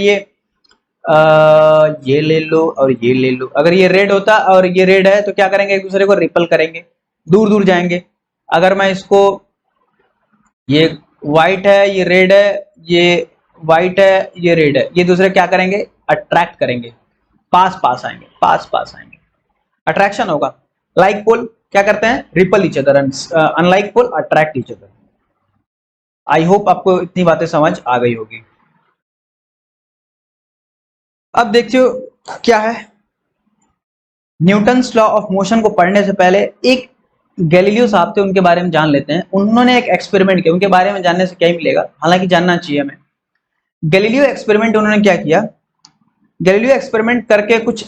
ये ले लो और ये ले लो, अगर ये रेड होता और ये रेड है तो क्या करेंगे, एक दूसरे को रिपल करेंगे, दूर दूर जाएंगे। अगर मैं इसको, ये व्हाइट है ये रेड है, ये व्हाइट है ये रेड है, ये दूसरे क्या करेंगे, अट्रैक्ट करेंगे, पास पास आएंगे, पास पास आएंगे, अट्रैक्शन होगा। लाइक पोल क्या करते हैं, repel each other, unlike pole attract each other. I hope आपको इतनी बातें समझ आ गई होगी। अब देखते हो क्या है, न्यूटन्स लॉ ऑफ मोशन को पढ़ने से पहले एक गैलीलियो साहब थे, उनके बारे में जान लेते हैं। उन्होंने एक एक्सपेरिमेंट किया, उनके बारे में जानने से क्या ही मिलेगा, हालांकि जानना चाहिए हमें। गैलीलियो एक्सपेरिमेंट उन्होंने क्या किया, गैलीलियो एक्सपेरिमेंट करके कुछ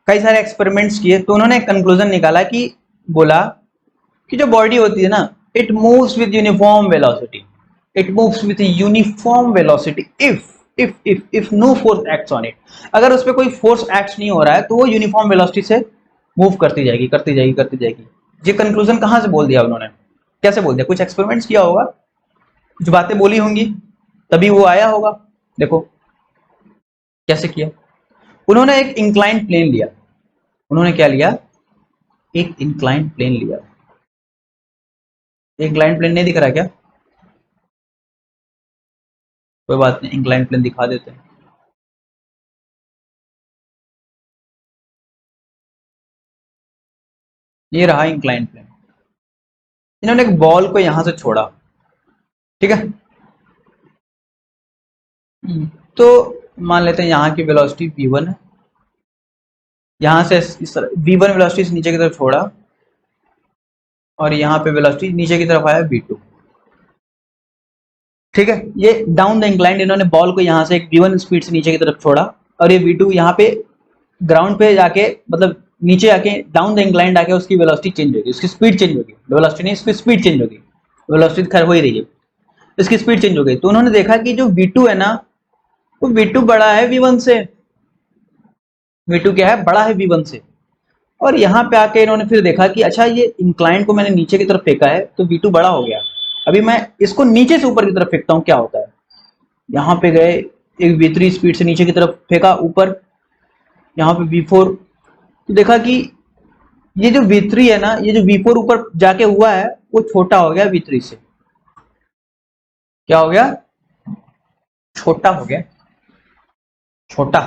कई सारे एक्सपेरिमेंट्स किए, तो उन्होंने कंक्लूजन निकाला कि, बोला कि जो बॉडी होती है ना, it moves with uniform velocity, it moves with uniform velocity if no force acts on it. अगर उस पर कोई फोर्स एक्ट नहीं हो रहा है तो वो यूनिफॉर्म वेलोसिटी से मूव करती जाएगी करती जाएगी करती जाएगी। ये कंक्लूजन कहाँ से बोल दिया उन्होंने, कैसे बोल दिया, कुछ एक्सपेरिमेंट्स किया होगा, कुछ बातें बोली होंगी, तभी वो आया होगा। देखो कैसे किया, उन्होंने एक इंक्लाइंड प्लेन लिया, उन्होंने क्या लिया, एक इंक्लाइंड प्लेन लिया, इंक्लाइंड प्लेन नहीं दिख रहा क्या, कोई बात नहीं, इंक्लाइंड प्लेन दिखा देते हैं। ये रहा इंक्लाइंड प्लेन, इन्होंने एक बॉल को यहां से छोड़ा, ठीक है, तो मान लेते हैं यहाँ की वेलोसिटी v1 है, यहां से इस तरह v1 वेलोसिटी से नीचे की तरफ छोड़ा, और यहाँ पे वेलोसिटी नीचे की तरफ आया v2, ठीक है। ये डाउन द इंक्लाइंड, इन्होंने बॉल को यहाँ से एक v1 स्पीड से नीचे की तरफ छोड़ा, और ये v2 यहाँ पे ग्राउंड पे जाके, मतलब नीचे आके डाउन द इंक्लाइंड आके उसकी वेलोसिटी चेंज होगी, उसकी स्पीड चेंज होगी, वेलोसिटी नहीं इसकी स्पीड चेंज होगी, वेलोसिटी खैर हो ही रही है, इसकी स्पीड चेंज हो गई। तो उन्होंने देखा कि जो v2 है ना, वो v2 बड़ा है v1 से, v2 क्या है, बड़ा है v1 से। और यहाँ पे आके इन्होंने फिर देखा कि अच्छा ये इंक्लाइंड को मैंने नीचे की तरफ फेंका है तो v2 बड़ा हो गया, अभी मैं इसको नीचे से ऊपर की तरफ फेंकता हूँ क्या होता है, यहाँ पे गए, एक V3 स्पीड से नीचे की तरफ फेंका ऊपर, यहाँ पे V4, तो देखा कि ये जो V3 है ना, ये जो V4 ऊपर जाके हुआ है वो छोटा हो गया V3 से। क्या हो गया? छोटा हो गया। छोटा,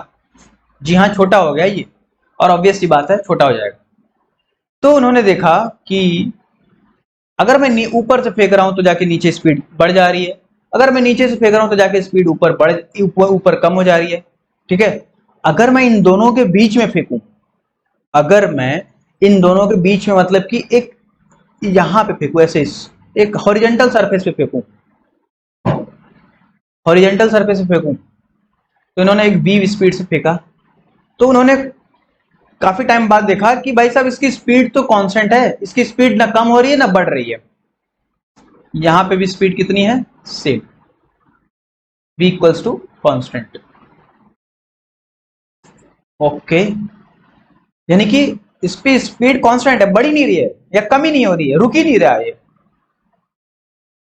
जी हाँ छोटा हो गया ये, और ऑब्वियस सी बात है छोटा हो जाएगा। तो उन्होंने देखा कि अगर मैं ऊपर से फेंक रहा हूं तो जाके नीचे स्पीड बढ़ जा रही है, अगर मैं नीचे से फेंक रहा हूं तो जाके स्पीड ऊपर कम हो जा रही है। ठीक है, अगर मैं इन दोनों के बीच में फेंकूं, अगर मैं इन दोनों के बीच में मतलब कि एक यहां पे फेंकूं, ऐसे एक हॉरिजॉन्टल सरफेस पे फेंकूं, हॉरिजॉन्टल सरफेस पे फेंकूं, तो इन्होंने एक v स्पीड से फेंका, तो उन्होंने काफी टाइम बाद देखा कि भाई साहब इसकी स्पीड तो कांस्टेंट है, इसकी स्पीड ना कम हो रही है ना बढ़ रही है। यहां पे भी स्पीड कितनी है? Same, v equals to constant. Okay, यानी कि इस पे स्पीड कांस्टेंट है, बढ़ ही नहीं रही है या कम ही नहीं हो रही है, रुक ही नहीं रहा है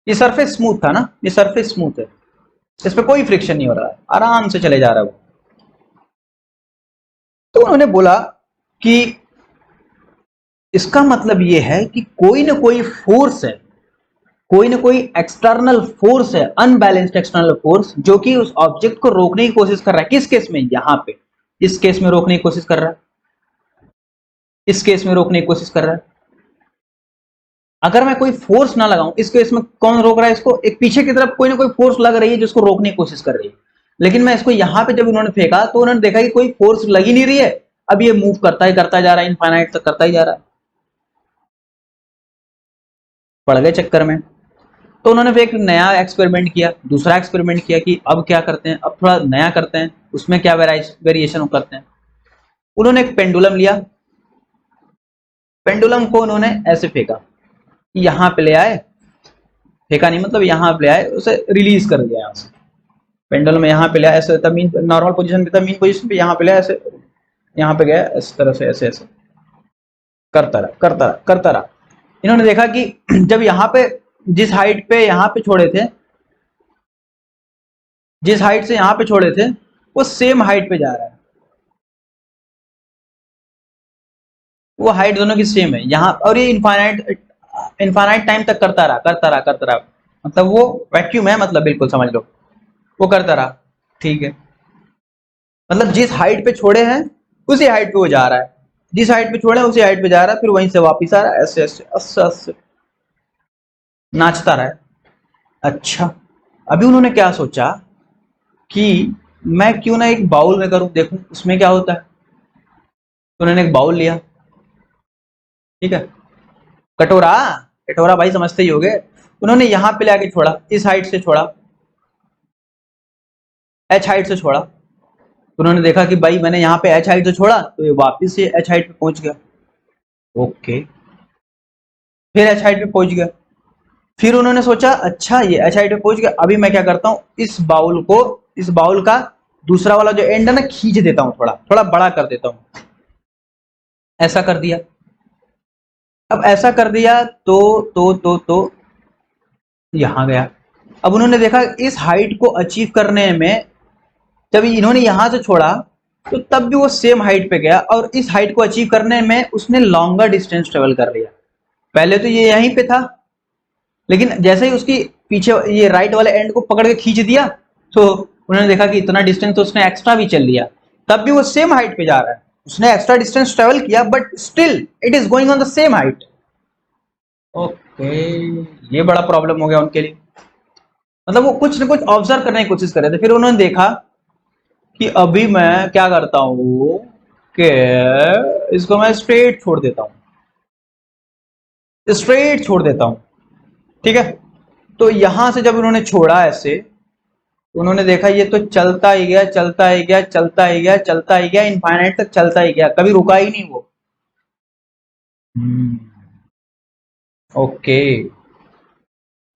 ये सरफेस स्मूथ था ना, ये सरफेस स्मूथ है, इस पे कोई फ्रिक्शन नहीं हो रहा है, आराम से चले जा रहा है वो। तो उन्होंने बोला कि इसका मतलब ये है कि कोई ना कोई फोर्स है, कोई ना कोई एक्सटर्नल फोर्स है, अनबैलेंस्ड एक्सटर्नल फोर्स, जो कि उस ऑब्जेक्ट को रोकने की कोशिश कर रहा है। किस केस में? यहां पे, इस केस में रोकने की कोशिश कर रहा है, इस केस में रोकने की कोशिश कर रहा है। अगर मैं कोई फोर्स ना लगाऊं, इस केस में कौन रोक रहा है इसको? एक पीछे की तरफ कोई ना कोई फोर्स लग रही है जिसको रोकने की कोशिश कर रही है। लेकिन मैं इसको यहां पे जब उन्होंने फेंका तो उन्होंने देखा कि कोई फोर्स लग ही नहीं रही है, अब ये मूव करता ही करता जा रहा है, इनफाइनाइट तक करता ही जा रहा है। पड़ गए चक्कर में। तो उन्होंने फिर एक नया एक्सपेरिमेंट किया, दूसरा एक्सपेरिमेंट किया कि अब क्या करते हैं, अब थोड़ा नया करते हैं, उसमें क्या वेरिएशन करते हैं। उन्होंने एक पेंडुलम लिया, पेंडुलम को उन्होंने ऐसे फेंका, यहां पे ले आए, फेंका नहीं मतलब यहां पे ले आए, उसे रिलीज कर दिया यहाँ से। पेंडुलम यहाँ पे ले आया ऐसे, तब मीन नॉर्मल पोजीशन पे था, मीन पोजीशन पे यहाँ पे ले आया ऐसे, यहाँ पे गया इस तरह से, ऐसे ऐसे करता रहा करता रहा करता रहा। इन्होंने देखा कि जब यहाँ पे जिस हाइट पे यहाँ पे छोड़े थे, जिस हाइट से यहाँ पे छोड़े थे वो सेम हाइट पे जा रहा है, वो हाइट दोनों की सेम है यहाँ, और ये इनफाइनाइट इनफाइनाइट टाइम तक करता रहा करता रहा करता रहा, मतलब वो वैक्यूम है, मतलब बिल्कुल समझ लो वो करता रहा। ठीक है, मतलब जिस हाइट पे छोड़े हैं उसी हाइट पे वो जा रहा है, जिस हाइट पे छोड़े हैं उसी हाइट पे जा रहा है, फिर वहीं से वापिस आ रहा है, ऐसे ऐसे ऐसे ऐसे नाचता रहा है। अच्छा, अभी उन्होंने क्या सोचा कि मैं क्यों ना एक बाउल में करूं, देखूं उसमें क्या होता है। तो उन्होंने एक बाउल लिया, ठीक है, कटोरा, कटोरा भाई समझते ही होगे। उन्होंने यहां पे लाके छोड़ा, इस हाइट से छोड़ा, एच हाइट से छोड़ा। उन्होंने देखा कि भाई मैंने यहाँ पे एच हाइट से छोड़ा तो ये वापिस से एच हाइट पे पहुंच गया। ओके, फिर एच हाइट पे पहुंच गया। फिर उन्होंने सोचा अच्छा ये एच हाइट पे पहुंच गया, अभी मैं क्या करता हूँ, इस बाउल को, इस बाउल का दूसरा वाला जो एंड है ना खींच देता हूँ, थोड़ा थोड़ा बड़ा कर देता हूँ। ऐसा कर दिया। अब ऐसा कर दिया तो यहां गया। अब उन्होंने देखा इस हाइट को अचीव करने में, जब इन्होंने यहां से छोड़ा तो तब भी वो सेम हाइट पे गया, और इस हाइट को अचीव करने में उसने लॉन्गर डिस्टेंस ट्रेवल कर लिया। पहले तो ये यहीं पे था, लेकिन जैसे ही उसकी पीछे ये राइट वाले एंड को पकड़ के खींच दिया तो उन्होंने देखा कि इतना डिस्टेंस तो उसने एक्स्ट्रा भी चल लिया, तब भी वो सेम हाइट पे जा रहा है। उसने एक्स्ट्रा डिस्टेंस ट्रेवल किया but still it is going on the same height. Okay, ये बड़ा प्रॉब्लम हो गया उनके लिए, मतलब वो कुछ ना कुछ ऑब्जर्व करने की कोशिश कर रहे थे। फिर उन्होंने देखा कि अभी मैं क्या करता हूं कि इसको मैं स्ट्रेट छोड़ देता हूं, स्ट्रेट छोड़ देता हूं। ठीक है, तो यहां से जब उन्होंने छोड़ा ऐसे, तो उन्होंने देखा ये तो चलता ही गया चलता ही गया चलता ही गया चलता ही गया, इनफाइनाइट तक चलता ही गया, कभी रुका ही नहीं वो। ओके,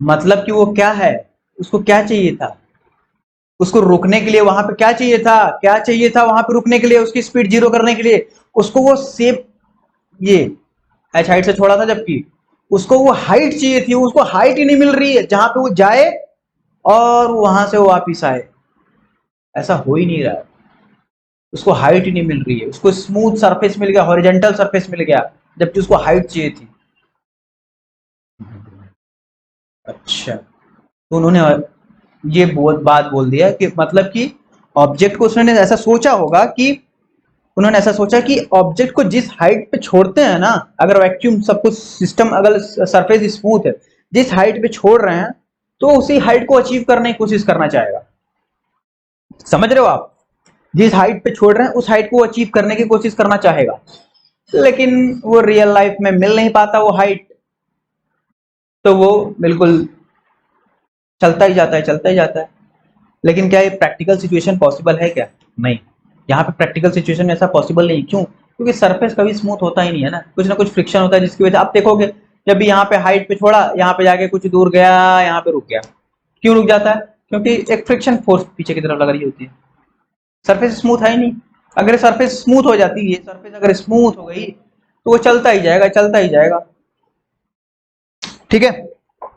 मतलब कि वो क्या है, उसको क्या चाहिए था, उसको रुकने के लिए वहां पे क्या चाहिए था, क्या चाहिए था वहां पे रुकने के लिए, उसकी स्पीड जीरो करने के लिए उसको वो सेप, ये एच हाइट से छोड़ा था जबकि उसको वो हाइट चाहिए थी, उसको हाइट ही नहीं मिल रही है जहां पे वो जाए और वहां से वो वापिस आए, ऐसा हो ही नहीं रहा है। उसको हाइट ही नहीं मिल रही है, उसको स्मूथ सरफेस मिल गया, हॉरिजेंटल सरफेस मिल गया, जबकि उसको हाइट चाहिए थी। अच्छा, तो उन्होंने ये बात बोल दिया कि मतलब कि ऑब्जेक्ट को उसने ऐसा सोचा होगा कि उन्होंने ऐसा सोचा कि ऑब्जेक्ट को जिस हाइट पे छोड़ते हैं ना, अगर वैक्यूम सब कुछ सिस्टम, अगर सरफेस स्मूथ है, जिस हाइट पे छोड़ रहे हैं तो उसी हाइट को अचीव करने की कोशिश करना चाहेगा। समझ रहे हो आप? जिस हाइट पे छोड़ रहे हैं उस हाइट को अचीव करने की कोशिश करना चाहेगा, लेकिन वो रियल लाइफ में मिल नहीं पाता वो हाइट, तो वो बिल्कुल चलता ही जाता है, चलता ही जाता है। लेकिन क्या ये प्रैक्टिकल सिचुएशन पॉसिबल है क्या? नहीं, यहाँ पे प्रैक्टिकल सिचुएशन में ऐसा पॉसिबल नहीं। क्यों? क्योंकि सरफेस कभी स्मूथ होता ही नहीं है ना कुछ फ्रिक्शन होता है, जिसकी वजह से आप देखोगे जब भी यहाँ पे हाइट पे छोड़ा, यहाँ पे जाके कुछ दूर गया, यहाँ पे रुक गया। क्यों रुक जाता है? क्योंकि एक फ्रिक्शन फोर्स पीछे की तरफ लग रही होती है, सरफेस स्मूथ है ही नहीं। अगर सरफेस स्मूथ हो जाती है, सरफेस अगर स्मूथ हो गई तो वो चलता ही जाएगा, चलता ही जाएगा। ठीक है,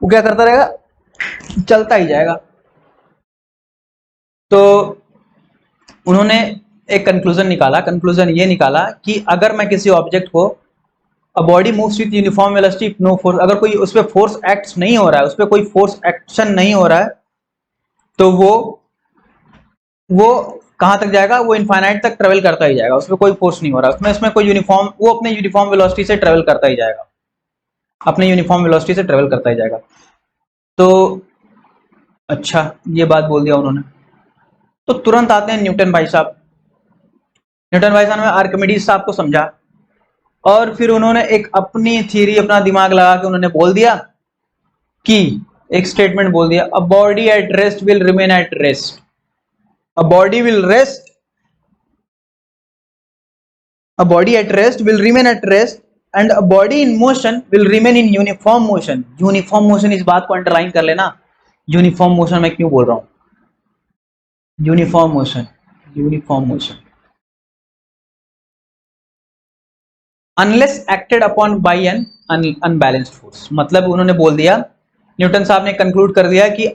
वो क्या करता रहेगा? चलता ही जाएगा। तो उन्होंने एक कंक्लूजन निकाला, कंक्लूजन ये निकाला कि अगर मैं किसी ऑब्जेक्ट को, a body moves with uniform velocity no force, अगर कोई उस पर फोर्स एक्ट नहीं हो रहा है, उस पर कोई फोर्स एक्शन नहीं हो रहा है, तो वो कहां तक जाएगा? वो इनफाइनाइट तक ट्रेवल करता ही जाएगा, उसमें कोई फोर्स नहीं हो रहा, उसमें कोई यूनिफॉर्म, वो अपने यूनिफॉर्म वेलोसिटी से ट्रेवल करता ही जाएगा, अपने यूनिफॉर्म वेलोसिटी से ट्रेवल करता ही जाएगा। तो अच्छा, ये बात बोल दिया उन्होंने। तो तुरंत आते हैं न्यूटन भाई साहब। न्यूटन भाई साहब ने आर्किमिडीज साहब को समझा, और फिर उन्होंने एक अपनी थ्योरी, अपना दिमाग लगा के उन्होंने बोल दिया कि, एक स्टेटमेंट बोल दिया, a body at rest will remain at rest, a body will rest, a body at rest will remain at rest, and a body in motion will remain in uniform motion. Uniform motion, इस बात को underline कर लेना। Uniform motion मैं क्यों बोल रहा हूं? Uniform motion, uniform motion, unless acted upon by N unbalanced force. मतलब उन्होंने बोल दिया, न्यूटन साहब ने कंक्लूड कर दिया कि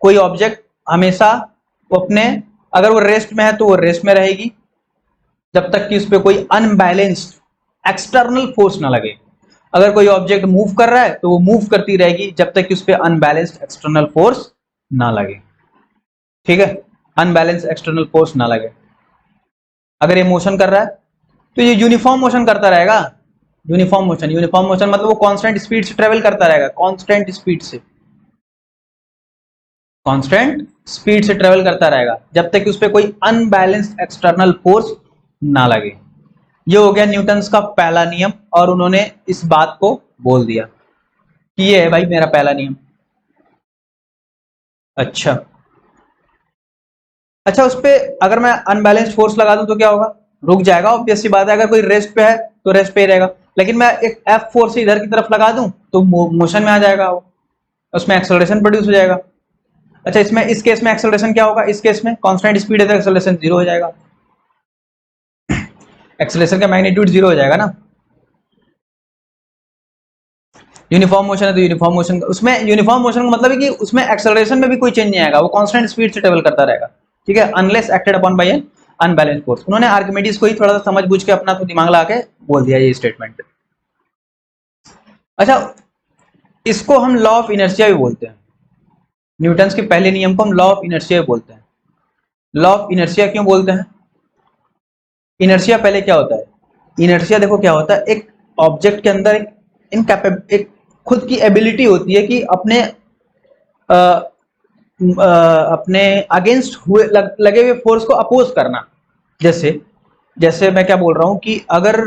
कोई ऑब्जेक्ट हमेशा वो अपने, अगर वो रेस्ट में है तो वो रेस्ट में रहेगी, जब तक कि उस पर कोई अनबैलेंस्ड एक्सटर्नल फोर्स ना लगे। अगर कोई ऑब्जेक्ट मूव कर रहा है तो वो मूव करती रहेगी जब तक कि उस पर अनबैलेंस्ड एक्सटर्नल फोर्स ना लगे। ठीक है, अनबैलेंस्ड एक्सटर्नल फोर्स ना लगे। अगर ये मोशन कर रहा है तो ये यूनिफॉर्म मोशन करता रहेगा। यूनिफॉर्म मोशन, यूनिफॉर्म मोशन मतलब वो कांस्टेंट स्पीड से ट्रेवल करता रहेगा, कांस्टेंट स्पीड से, कांस्टेंट स्पीड से ट्रेवल करता रहेगा जब तक कि उस पर कोई अनबैलेंस्ड एक्सटर्नल फोर्स ना लगे। ये हो गया न्यूटन्स का पहला नियम, और उन्होंने इस बात को बोल दिया कि ये है भाई मेरा पहला नियम। अच्छा, अच्छा, उस पर अगर मैं अनबैलेंस्ड फोर्स लगा दूं तो क्या होगा? रुक जाएगा, ऑब्वियस सी बात है। अगर कोई रेस्ट पे है तो रेस्ट पे ही रहेगा, लेकिन मैं एक एफ फोर्स इधर की तरफ लगा दूं तो मोशन में आ जाएगा वो, उसमें एक्सेलरेशन प्रोड्यूस हो जाएगा। अच्छा, इसमें इस केस में एक्सेलरेशन क्या होगा? इस केस में कांस्टेंट स्पीड है तो एक्सेलरेशन जीरो हो जाएगा, एक्सेलरेशन का मैग्नीट्यूड जीरो हो जाएगा ना। यूनिफॉर्म मोशन है तो यूनिफॉर्म मोशन, उसमें यूनिफॉर्म मोशन का मतलब है कि उसमें एक्सेलरेशन में भी कोई चेंज नहीं आएगा, वो कांस्टेंट स्पीड से ट्रेवल करता रहेगा। ठीक है, unless acted upon bye N unbalanced force. उन्होंने आर्किमिडीज को ही थोड़ा सा समझ बूझ के अपना तो दिमाग लगा के बोल दिया ये स्टेटमेंट। अच्छा, इसको हम लॉ ऑफ इनर्शिया भी बोलते हैं। न्यूटन के पहले नियम को हम लॉ ऑफ इनर्शिया बोलते हैं। लॉ ऑफ इनर्शिया क्यों बोलते हैं? इनर्शिया पहले क्या होता है? इनर्शिया देखो क्या होता है, एक ऑब्जेक्ट के अंदर एक खुद की एबिलिटी होती है कि अपने अपने अगेंस्ट हुए लगे हुए फोर्स को अपोज करना। जैसे जैसे मैं क्या बोल रहा हूं कि अगर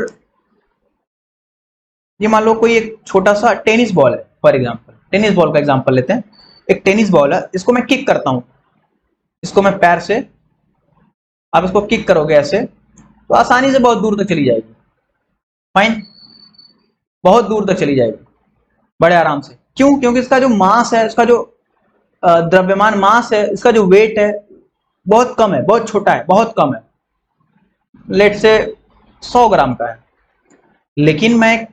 ये मान लो कोई एक छोटा सा टेनिस बॉल है, फॉर एग्जांपल टेनिस बॉल का एग्जांपल लेते हैं। एक टेनिस बॉल है, इसको मैं किक करता हूं, इसको मैं पैर से, आप इसको किक करोगे ऐसे तो आसानी से बहुत दूर तक चली जाएगी। फाइन, बहुत दूर तक चली जाएगी बड़े आराम से। क्यों? क्योंकि इसका जो मास है, इसका जो द्रव्यमान मास है, इसका जो वेट है बहुत कम है, बहुत छोटा है, बहुत कम है, लेट से 100 ग्राम का है। लेकिन मैं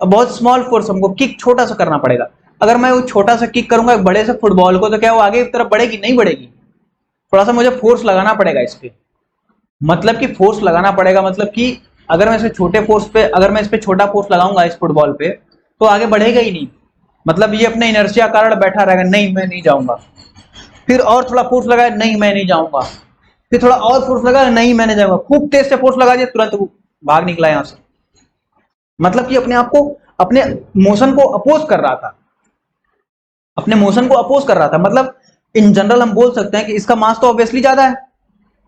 बहुत स्मॉल फोर्स, हमको किक छोटा सा करना पड़ेगा, अगर मैं वो छोटा सा किक करूंगा एक बड़े से फुटबॉल को, तो क्या वो आगे की तरफ बढ़ेगी? नहीं बढ़ेगी। थोड़ा सा मुझे फोर्स लगाना पड़ेगा इस पे, मतलब कि फोर्स लगाना पड़ेगा, मतलब कि अगर मैं इस पे छोटे फोर्स पे, अगर मैं इस पे छोटा फोर्स लगाऊंगा इस फुटबॉल पे, तो आगे बढ़ेगा ही नहीं। मतलब ये अपने इनर्शिया कारण बैठा रहेगा, नहीं मैं नहीं जाऊंगा। फिर और थोड़ा फोर्स लगाया, नहीं मैं नहीं जाऊंगा। फिर थोड़ा और फोर्स लगाया, नहीं मैं नहीं जाऊंगा। खूब तेज से फोर्स लगा दिया, तुरंत वो भाग निकला यहां से। मतलब कि अपने आप को, अपने मोशन को अपोज कर रहा था, अपने मोशन को अपोज कर रहा था। मतलब इन जनरल हम बोल सकते हैं कि इसका मास तो ऑब्वियसली ज्यादा है,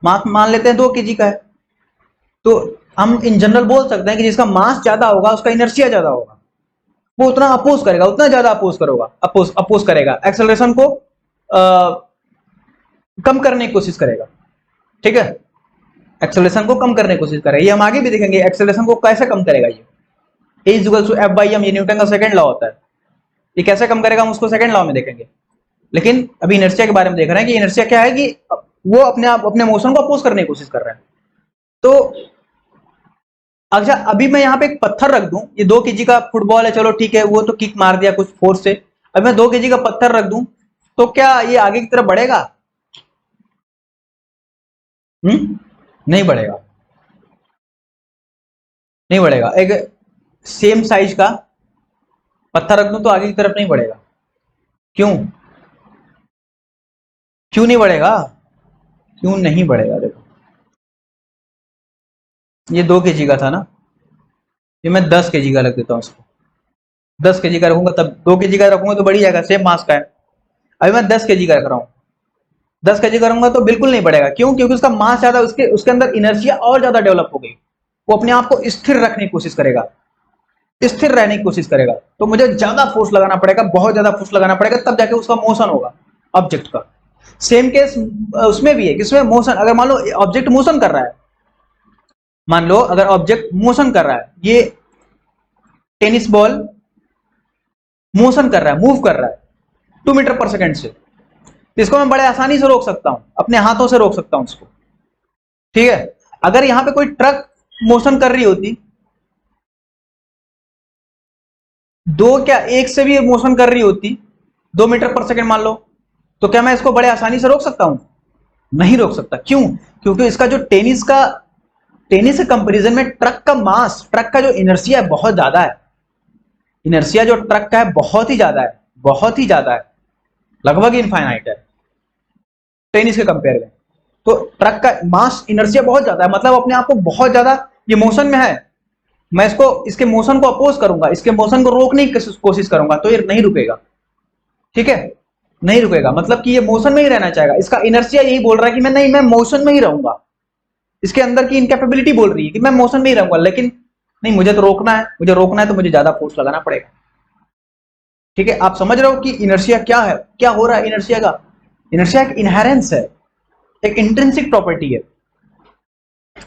मास मान लेते हैं 2 kg का है, तो हम इन जनरल बोल सकते हैं कि जिसका मास ज्यादा होगा उसका इनर्शिया ज्यादा होगा, वो उतना अपोज करेगा, उतना ज्यादा अपोज करेगा, अपोज करेगा, एक्सेलरेशन को कम करने की कोशिश करेगा। ठीक है, एक्सेलरेशन को कम करने की कोशिश करेगा। ये हम आगे भी देखेंगे एक्सेलरेशन को कैसे कम करेगा। ये is equal to F by M, ये न्यूटन का सेकंड लॉ होता है। ये कैसे कम करेगा हम उसको सेकंड लॉ में देखेंगे, लेकिन अभी इनर्शिया के बारे में देख रहे हैं कि इनर्शिया क्या है, कि वो अपने आप अपने मोशन को अपोज करने की कोशिश कर रहे हैं। तो अच्छा, अभी मैं यहाँ पे एक पत्थर रख दूं, ये 2 kg का फुटबॉल है, चलो ठीक है, वो तो किक मार दिया कुछ फोर्स से। अब मैं 2 kg का पत्थर रख दूं, तो क्या ये आगे की तरफ बढ़ेगा? नहीं बढ़ेगा, नहीं बढ़ेगा। एक सेम साइज का पत्थर रख दूं तो आगे की तरफ नहीं बढ़ेगा। क्यों? क्यों नहीं बढ़ेगा? क्यों नहीं बढ़ेगा? देखो, ये 2 kg का था ना, ये मैं 10 kg का रख देता हूँ इसको। 10 kg का रखूंगा, तब 2 kg का रखूंगा तो बढ़ जाएगा, सेम मास का है। अभी मैं 10 kg का रख रहा हूँ, 10 kg करूंगा तो बिल्कुल नहीं बढ़ेगा। क्यों? क्योंकि उसका मास ज्यादा, उसके उसके अंदर इनर्शिया और ज्यादा डेवलप हो गई। वो अपने आप को स्थिर रखने की कोशिश करेगा, स्थिर रहने की कोशिश करेगा। तो मुझे ज्यादा फोर्स लगाना पड़ेगा, बहुत ज्यादा फोर्स लगाना पड़ेगा, तब जाके उसका मोशन होगा ऑब्जेक्ट का। सेम केस उसमें भी है, किसमें? मोशन। अगर मान लो ऑब्जेक्ट मोशन कर रहा है, मान लो अगर ऑब्जेक्ट मोशन कर रहा है, ये टेनिस बॉल मोशन कर रहा है, मूव कर रहा है 2 मीटर पर सेकेंड से, तो इसको मैं बड़े आसानी से रोक सकता हूं, अपने हाथों से रोक सकता हूं इसको। ठीक है, अगर यहां पे कोई ट्रक मोशन कर रही होती, दो क्या एक से भी मोशन कर रही होती, 2 मीटर पर सेकेंड मान लो, तो क्या मैं इसको बड़े आसानी से रोक सकता हूं? नहीं रोक सकता। क्यों? क्योंकि इसका जो टेनिस के कंपैरिजन में ट्रक का मास, ट्रक का जो इनर्शिया है बहुत ज्यादा है। इनर्शिया जो ट्रक का है बहुत ही ज्यादा है, बहुत ही ज्यादा है, लगभग इनफाइनाइट है टेनिस के कंपेयर में। तो ट्रक का मास इनर्शिया बहुत ज्यादा है, मतलब अपने आप को बहुत ज्यादा, ये मोशन में है, मैं इसको, इसके मोशन को अपोज करूंगा, इसके मोशन को रोकने की कोशिश करूंगा, तो ये नहीं रुकेगा। ठीक है, नहीं रुकेगा, मतलब कि ये मोशन में ही रहना चाहेगा। इसका इनर्शिया यही बोल रहा है कि मैं नहीं, मैं मोशन में ही रहूंगा। इसके अंदर की इनकैपेबिलिटी बोल रही है कि मैं मोशन में ही रहूंगा, लेकिन नहीं, मुझे तो रोकना है, मुझे रोकना है तो मुझे ज्यादा फोर्स लगाना पड़ेगा। ठीक है, आप समझ रहे हो कि इनर्शिया क्या है, क्या हो रहा है इनर्शिया का? इनर्शिया एक इनहेरेंस है, एक इंट्रिंसिक प्रॉपर्टी है,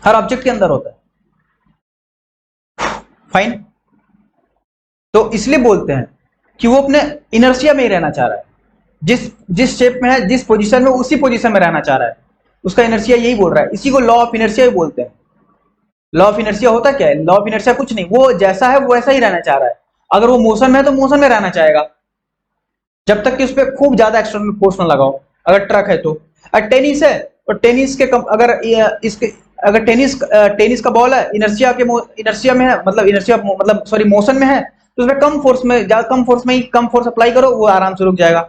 हर ऑब्जेक्ट के अंदर होता है। फाइन, तो इसलिए बोलते हैं कि वो अपने इनर्शिया में ही रहना चाह रहा है, जिस जिस शेप में है, जिस पोजीशन में, उसी पोजीशन में रहना चाह रहा है, उसका इनर्शिया यही बोल रहा है। इसी को लॉ ऑफ इनर्शिया ही बोलते हैं। लॉ ऑफ इनर्शिया होता क्या है? लॉ ऑफ इनर्शिया कुछ नहीं, वो जैसा है वो वैसा ही रहना चाह रहा है। अगर वो मोशन में है तो मोशन में रहना चाहेगा, जब तक कि उस पर खूब ज्यादा एक्सटर्नल फोर्स ना लगाओ। अगर ट्रक है तो, अगर टेनिस है तो टेनिस के अगर इसके, अगर टेनिस का बॉल है, इनर्शिया में है, मतलब इनर्शिया मतलब सॉरी मोशन में है, तो उसमें कम फोर्स अप्लाई करो, वो आराम से रुक जाएगा।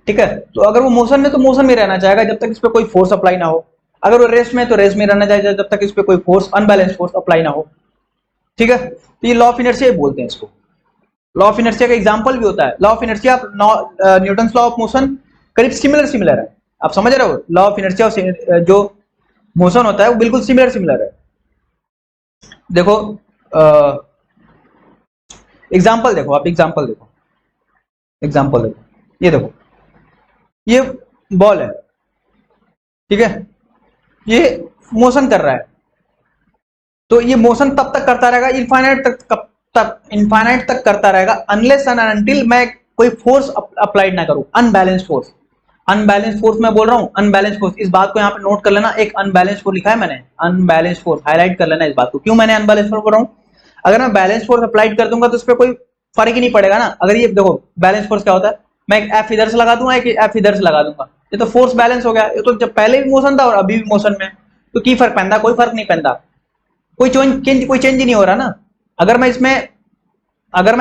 ठीक है, तो अगर वो मोशन में, तो मोशन में रहना चाहेगा जब तक इस पर कोई फोर्स अप्लाई ना हो। अगर वो रेस्ट में, तो रेस्ट में रहना चाहेगा जब तक इस पर कोई फोर्स, अनबैलेंस फोर्स अप्लाई ना हो। ठीक है, तो ये लॉ ऑफ इनर्शिया बोलते हैं इसको। लॉ ऑफ इनर्शिया का एग्जांपल भी होता है। Law of inertia, Newton law of motion करीब सिमिलर है। आप समझ रहे हो, लॉ ऑफ इनर्शिया जो मोशन होता है वो बिल्कुल सिमिलर है। देखो एग्जांपल देखो, आप एग्जांपल देखो, ये देखो, ये बॉल है, ठीक है, ये मोशन कर रहा है, तो ये मोशन तब तक करता रहेगा, इनफाइनाइट तक, कब तक? इनफाइनाइट तक करता रहेगा, अनलेस एंड अनटिल मैं कोई फोर्स अप्लाइड ना करूं, अनबैलेंस फोर्स। अनबैलेंस फोर्स मैं बोल रहा हूं, अनबैलेंस फोर्स, इस बात को यहां पे नोट कर लेना। एक अनबैलेंस फोर्स लिखा है मैंने, अनबैलेंस फोर्स हाईलाइट कर लेना इस बात को। क्यों मैंने अनबैलेंस फोर्स बोल रहा हूं? अगर मैं बैलेंस फोर्स अप्लाइड कर दूंगा तो उस पर कोई फर्क ही नहीं पड़ेगा ना। अगर ये देखो बैलेंस फोर्स क्या होता है, मैं एक एफ इधर से लगा दूंगा, एक एफ इधर से लगा दूंगा, ये तो फोर्स बैलेंस हो गया। ये तो जब पहले भी मोशन था और अभी भी मोशन में, तो की फर्क पैदा? कोई फर्क नहीं पैदा, कोई चेंज ही नहीं हो रहा ना। अगर मैं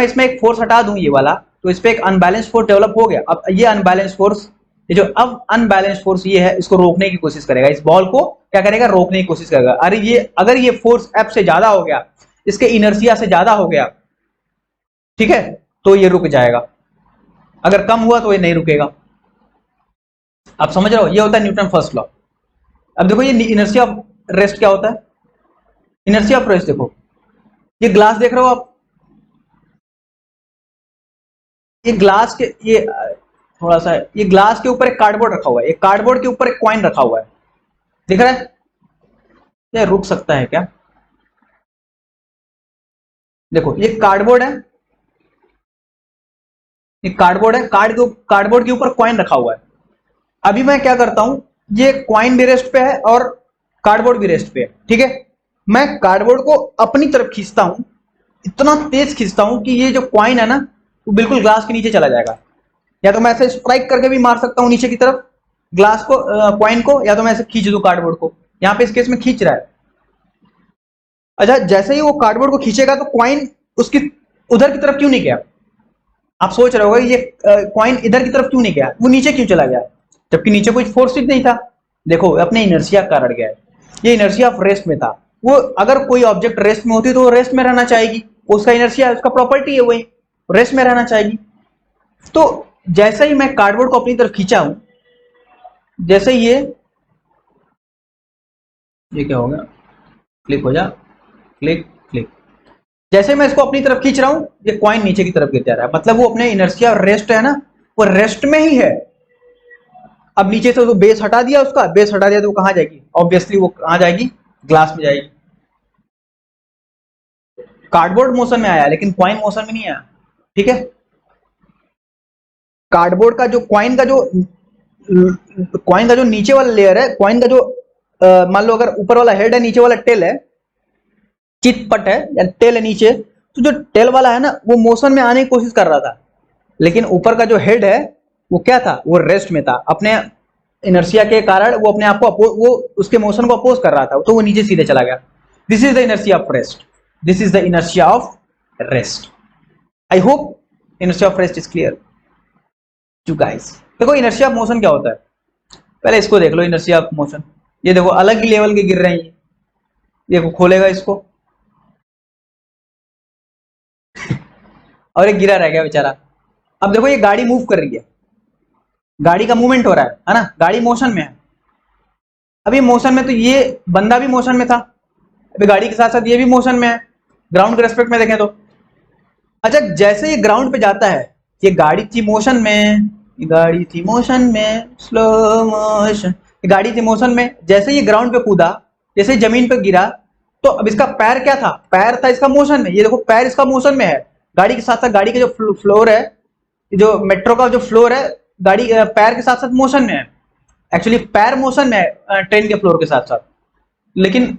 इसमें एक फोर्स हटा दूं ये वाला, तो इस पे एक अनबैलेंस फोर्स डेवलप हो गया। अब ये अनबैलेंस फोर्स, ये जो अब अनबैलेंस फोर्स ये है, इसको रोकने की कोशिश करेगा, इस बॉल को क्या करेगा, रोकने की कोशिश करेगा। अरे ये अगर ये फोर्स एफ से ज्यादा हो गया, इसके इनर्शिया से ज्यादा हो गया, ठीक है, तो ये रुक जाएगा। अगर कम हुआ तो ये नहीं रुकेगा। आप समझ रहे हो, ये होता है न्यूटन फर्स्ट लॉ। अब देखो ये इनर्शिया ऑफ रेस्ट क्या होता है, इनर्शिया ऑफ रेस्ट देखो, ये ग्लास देख रहे हो आप, ये ग्लास के ये थोड़ा सा, ये ग्लास के ऊपर एक कार्डबोर्ड रखा हुआ है, एक कार्डबोर्ड के ऊपर एक कॉइन रखा हुआ है, दिख रहा है? ये रुक सकता है क्या? देखो ये कार्डबोर्ड है, ये कार्डबोर्ड है, कार्डबोर्ड के ऊपर कॉइन रखा हुआ है। अभी मैं क्या करता हूं, ये कॉइन भी रेस्ट पे है और कार्डबोर्ड भी रेस्ट पे है, ठीक है। मैं कार्डबोर्ड को अपनी तरफ खींचता हूं, इतना तेज खींचता हूं कि ये जो कॉइन है ना, वो बिल्कुल ग्लास के नीचे चला जाएगा। या तो मैं ऐसे स्ट्राइक करके भी मार सकता हूं नीचे की तरफ ग्लास को, कॉइन को, या तो मैं ऐसे खींच दूं कार्डबोर्ड को। यहां पे इस केस में खींच रहा है। अच्छा, जैसे ही वो कार्डबोर्ड को खींचेगा तो कॉइन उसकी उधर की तरफ क्यों नहीं गया? आप सोच रहे होगा ये कॉइन इधर की तरफ क्यों नहीं गया, वो नीचे क्यों चला गया, जबकि नीचे कोई फोर्स नहीं था। देखो अपने इनर्शिया का कारण गया है, ये इनर्शिया ऑफ रेस्ट में था। वो अगर कोई ऑब्जेक्ट रेस्ट में होती तो वो रेस्ट में रहना चाहेगी, उसका इनर्शिया, उसका प्रॉपर्टी है वही, रेस्ट में रहना चाहेगी। तो जैसे ही मैं कार्डबोर्ड को अपनी तरफ खींचा हूं, जैसे ही ये क्या हो गया, क्लिक हो जा, क्लिक क्लिक, जैसे मैं इसको अपनी तरफ खींच रहा हूं, ये कॉइन नीचे की तरफ गिर जा रहा है। मतलब वो अपने इनर्शिया रेस्ट है ना, वो रेस्ट में ही है। अब नीचे से तो बेस हटा दिया, उसका बेस हटा दिया तो वो कहां जाएगी, ऑब्वियसली वो कहां जाएगी, ग्लास में जाएगी। कार्डबोर्ड मोशन में आया लेकिन कॉइन मोशन में नहीं आया, ठीक है। कार्डबोर्ड का जो कॉइन का जो नीचे वाला लेयर है, कॉइन का जो मान लो अगर ऊपर वाला हेड है, नीचे वाला टेल है, चितपट है या टेल है नीचे, तो जो टेल वाला है ना, वो मोशन में आने की कोशिश कर रहा था, लेकिन ऊपर का जो हेड है वो क्या था, वो रेस्ट में था। अपने इनर्शिया के कारण वो अपने आप को वो उसके मोशन को अपोज कर रहा था, तो वो नीचे सीधे चला गया। This is the inertia of rest, this is the inertia of rest. I hope inertia of rest is clear to guys. देखो इनर्शिया ऑफ मोशन क्या होता है, पहले इसको देख लो। इनर्शिया ऑफ मोशन, ये देखो अलग ही लेवल के गिर रहे हैं, देखो खोलेगा इसको और एक गिरा रह गया बेचारा। अब देखो ये गाड़ी मूव कर रही है, गाड़ी का मूवमेंट हो रहा है ना, गाड़ी मोशन में है। अभी मोशन में तो ये बंदा भी मोशन में था, अभी गाड़ी के साथ साथ ये भी मोशन में है, ग्राउंड के रेस्पेक्ट में देखें तो। अच्छा, जैसे ये ग्राउंड पे जाता है, ये गाड़ी थी मोशन में, ये गाड़ी थी मोशन में, स्लो मोशन, ये गाड़ी थी मोशन में। जैसे ये ग्राउंड पे कूदा, जैसे जमीन पे गिरा, तो अब इसका पैर क्या था, पैर था इसका मोशन में। ये देखो पैर इसका मोशन में है, गाड़ी के साथ साथ गाड़ी का जो फ्लोर है, जो मेट्रो का जो फ्लोर है, गाड़ी पैर के साथ साथ मोशन में है। एक्चुअली पैर मोशन में है ट्रेन के फ्लोर के साथ साथ, लेकिन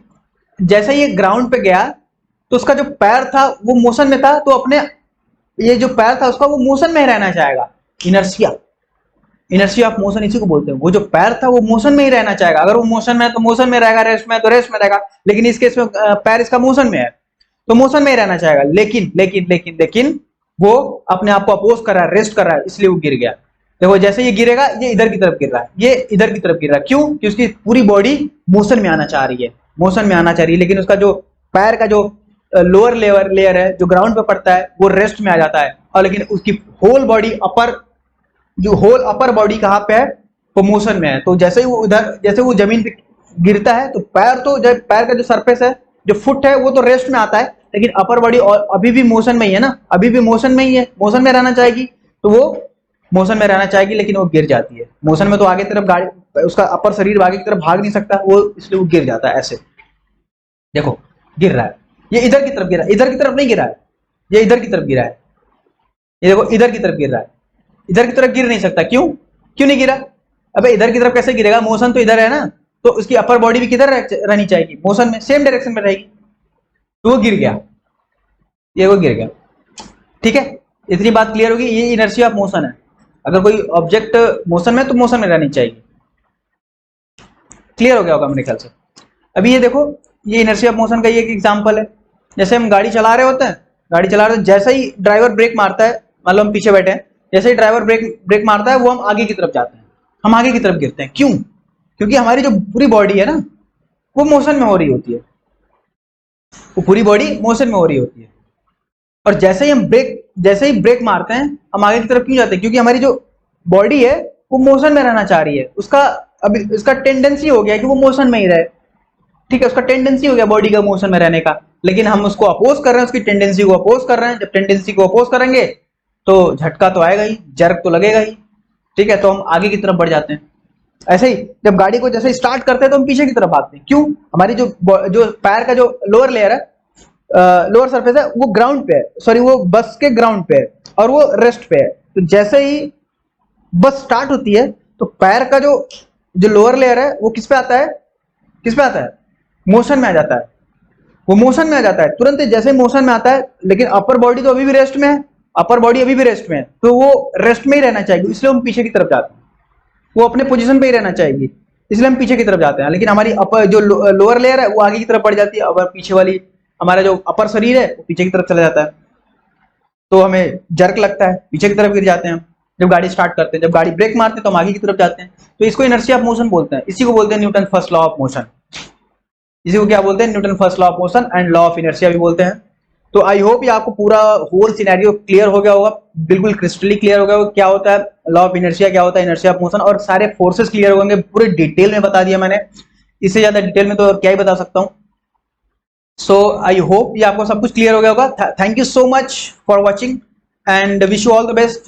जैसे ये ग्राउंड पे गया तो उसका जो पैर था वो मोशन में था, तो अपने ये जो पैर था उसका वो मोशन में रहना चाहेगा। इनर्शिया, इनर्शिया ऑफ मोशन इसी को बोलते हैं। वो जो पैर था वो मोशन में ही रहना चाहेगा, अगर वो मोशन में है तो मोशन में रहेगा, रेस्ट में है तो रेस्ट में रहेगा। लेकिन इस केस में पैर इसका मोशन में है तो मोशन में ही रहना चाहेगा। लेकिन लेकिन लेकिन लेकिन वो अपने आप को अपोज कर रहा है, रेस्ट कर रहा है, इसलिए वो गिर गया। देखो जैसे ये गिरेगा, ये इधर की तरफ गिर रहा है, ये इधर की तरफ गिर रहा है। क्यों? क्योंकि उसकी पूरी बॉडी मोशन में आना चाह रही है, मोशन में आना चाह रही है, लेकिन उसका जो पैर का जो लोअर लेयर है जो ग्राउंड पे पड़ता है वो रेस्ट में आ जाता है। और लेकिन उसकी होल बॉडी अपर बॉडी कहाँ पे है, वो मोशन में है। तो जैसे ही वो जैसे वो जमीन पे गिरता है तो पैर, तो जब पैर का जो सरफेस है, जो फुट है, वो तो रेस्ट में आता है, लेकिन अपर बॉडी और अभी भी मोशन में ही है ना, अभी भी मोशन में ही है, मोशन में रहना चाहेगी, तो वो मोशन में रहना चाहेगी, लेकिन वो गिर जाती है। मोशन में तो आगे तरफ गाड़ी, उसका अपर शरीर आगे की तरफ भाग नहीं सकता, वो इसलिए वो गिर जाता है। ऐसे देखो गिर रहा है, ये इधर की तरफ गिरा है, इधर की तरफ नहीं गिरा है, ये इधर की तरफ गिरा है। ये देखो इधर की तरफ गिर रहा है, इधर की तरफ गिर नहीं सकता। क्यों नहीं गिरा? अबे इधर की तरफ कैसे गिरेगा, मोशन तो इधर है ना, तो उसकी अपर बॉडी भी किधर रहनी चाहिए, मोशन में, सेम डायरेक्शन में रहेगी, तो वो गिर गया, ये वो गिर गया। ठीक है, इतनी बात क्लियर होगी, ये इनर्शिया ऑफ मोशन है। अगर कोई ऑब्जेक्ट मोशन में तो मोशन में रहनी चाहिए। क्लियर हो गया होगा मेरे ख्याल से। अभी ये देखो, ये इनर्शिया ऑफ मोशन का ये एक एग्जांपल है। जैसे हम गाड़ी चला रहे होते हैं, गाड़ी चला रहे, जैसे ही ड्राइवर ब्रेक मारता है, मान लो हम पीछे बैठे हैं, जैसे ही ड्राइवर ब्रेक मारता है, वो हम आगे की तरफ जाते हैं, हम आगे की तरफ गिरते हैं। क्यों? क्योंकि हमारी जो पूरी बॉडी है ना, वो मोशन में हो रही होती है, वो पूरी बॉडी मोशन में हो रही होती है। और जैसे ही ब्रेक मारते हैं, हम आगे की तरफ क्यों जाते हैं? क्योंकि हमारी जो बॉडी है वो मोशन में रहना चाह रही है। उसका अभी इसका टेंडेंसी हो गया कि वो मोशन में ही रहे। ठीक है, उसका टेंडेंसी हो गया बॉडी का मोशन में रहने का, लेकिन हम उसको अपोज कर रहे हैं, उसकी टेंडेंसी को अपोज कर रहे हैं। जब टेंडेंसी को अपोज करेंगे तो झटका तो आएगा ही, जर्क तो लगेगा ही। ठीक है, तो हम आगे की तरफ बढ़ जाते हैं। ऐसे ही जब गाड़ी को जैसे स्टार्ट करते हैं तो हम पीछे की तरफ भागते हैं। क्यों? हमारी जो जो पैर का जो लोअर लेयर है, लोअर सरफेस है, वो ग्राउंड पे है, सॉरी वो बस के ग्राउंड पे है और वो रेस्ट पे है। तो जैसे ही बस स्टार्ट होती है तो पैर का जो जो लोअर लेयर है वो किस पे आता है? किस पे आता है? मोशन में आ जाता है। वो मोशन में आ जाता है तुरंत जैसे मोशन में आता है, लेकिन अपर बॉडी तो अभी भी रेस्ट में है, अपर बॉडी अभी भी रेस्ट में है, तो वो रेस्ट में ही रहना चाहिए, इसलिए हम पीछे की तरफ जाते हैं। वो अपने पोजीशन पे ही रहना चाहिए, इसलिए हम पीछे की तरफ जाते हैं। लेकिन हमारी अपर जो लोअर लेयर है वो आगे की तरफ बढ़ जाती है, और पीछे वाली हमारा जो अपर शरीर है वो पीछे की तरफ चला जाता है, तो हमें जर्क लगता है, पीछे की तरफ गिर जाते हैं। जब गाड़ी स्टार्ट करते हैं, जब गाड़ी ब्रेक मारते हैं तो हम आगे की तरफ जाते हैं। तो इसको इनर्शिया ऑफ मोशन बोलते हैं। इसी को बोलते हैं Newton first law of motion. इसी को क्या बोलते हैं? Newton first law of motion and law of inertia भी बोलते हैं। तो आई होप ये आपको पूरा होल सिनेरियो क्लियर हो गया होगा, बिल्कुल क्रिस्टली क्लियर हो गया होगा क्या होता है लॉ ऑफ इनर्शिया, क्या होता है इनर्शिया ऑफ मोशन, और सारे फोर्सेस क्लियर हो गए, पूरे डिटेल में बता दिया मैंने। इससे ज्यादा डिटेल में तो क्या ही बता सकता हूँ। सो आई होप ये आपको सब कुछ क्लियर हो गया होगा। Thank you so much for watching and wish you all the best.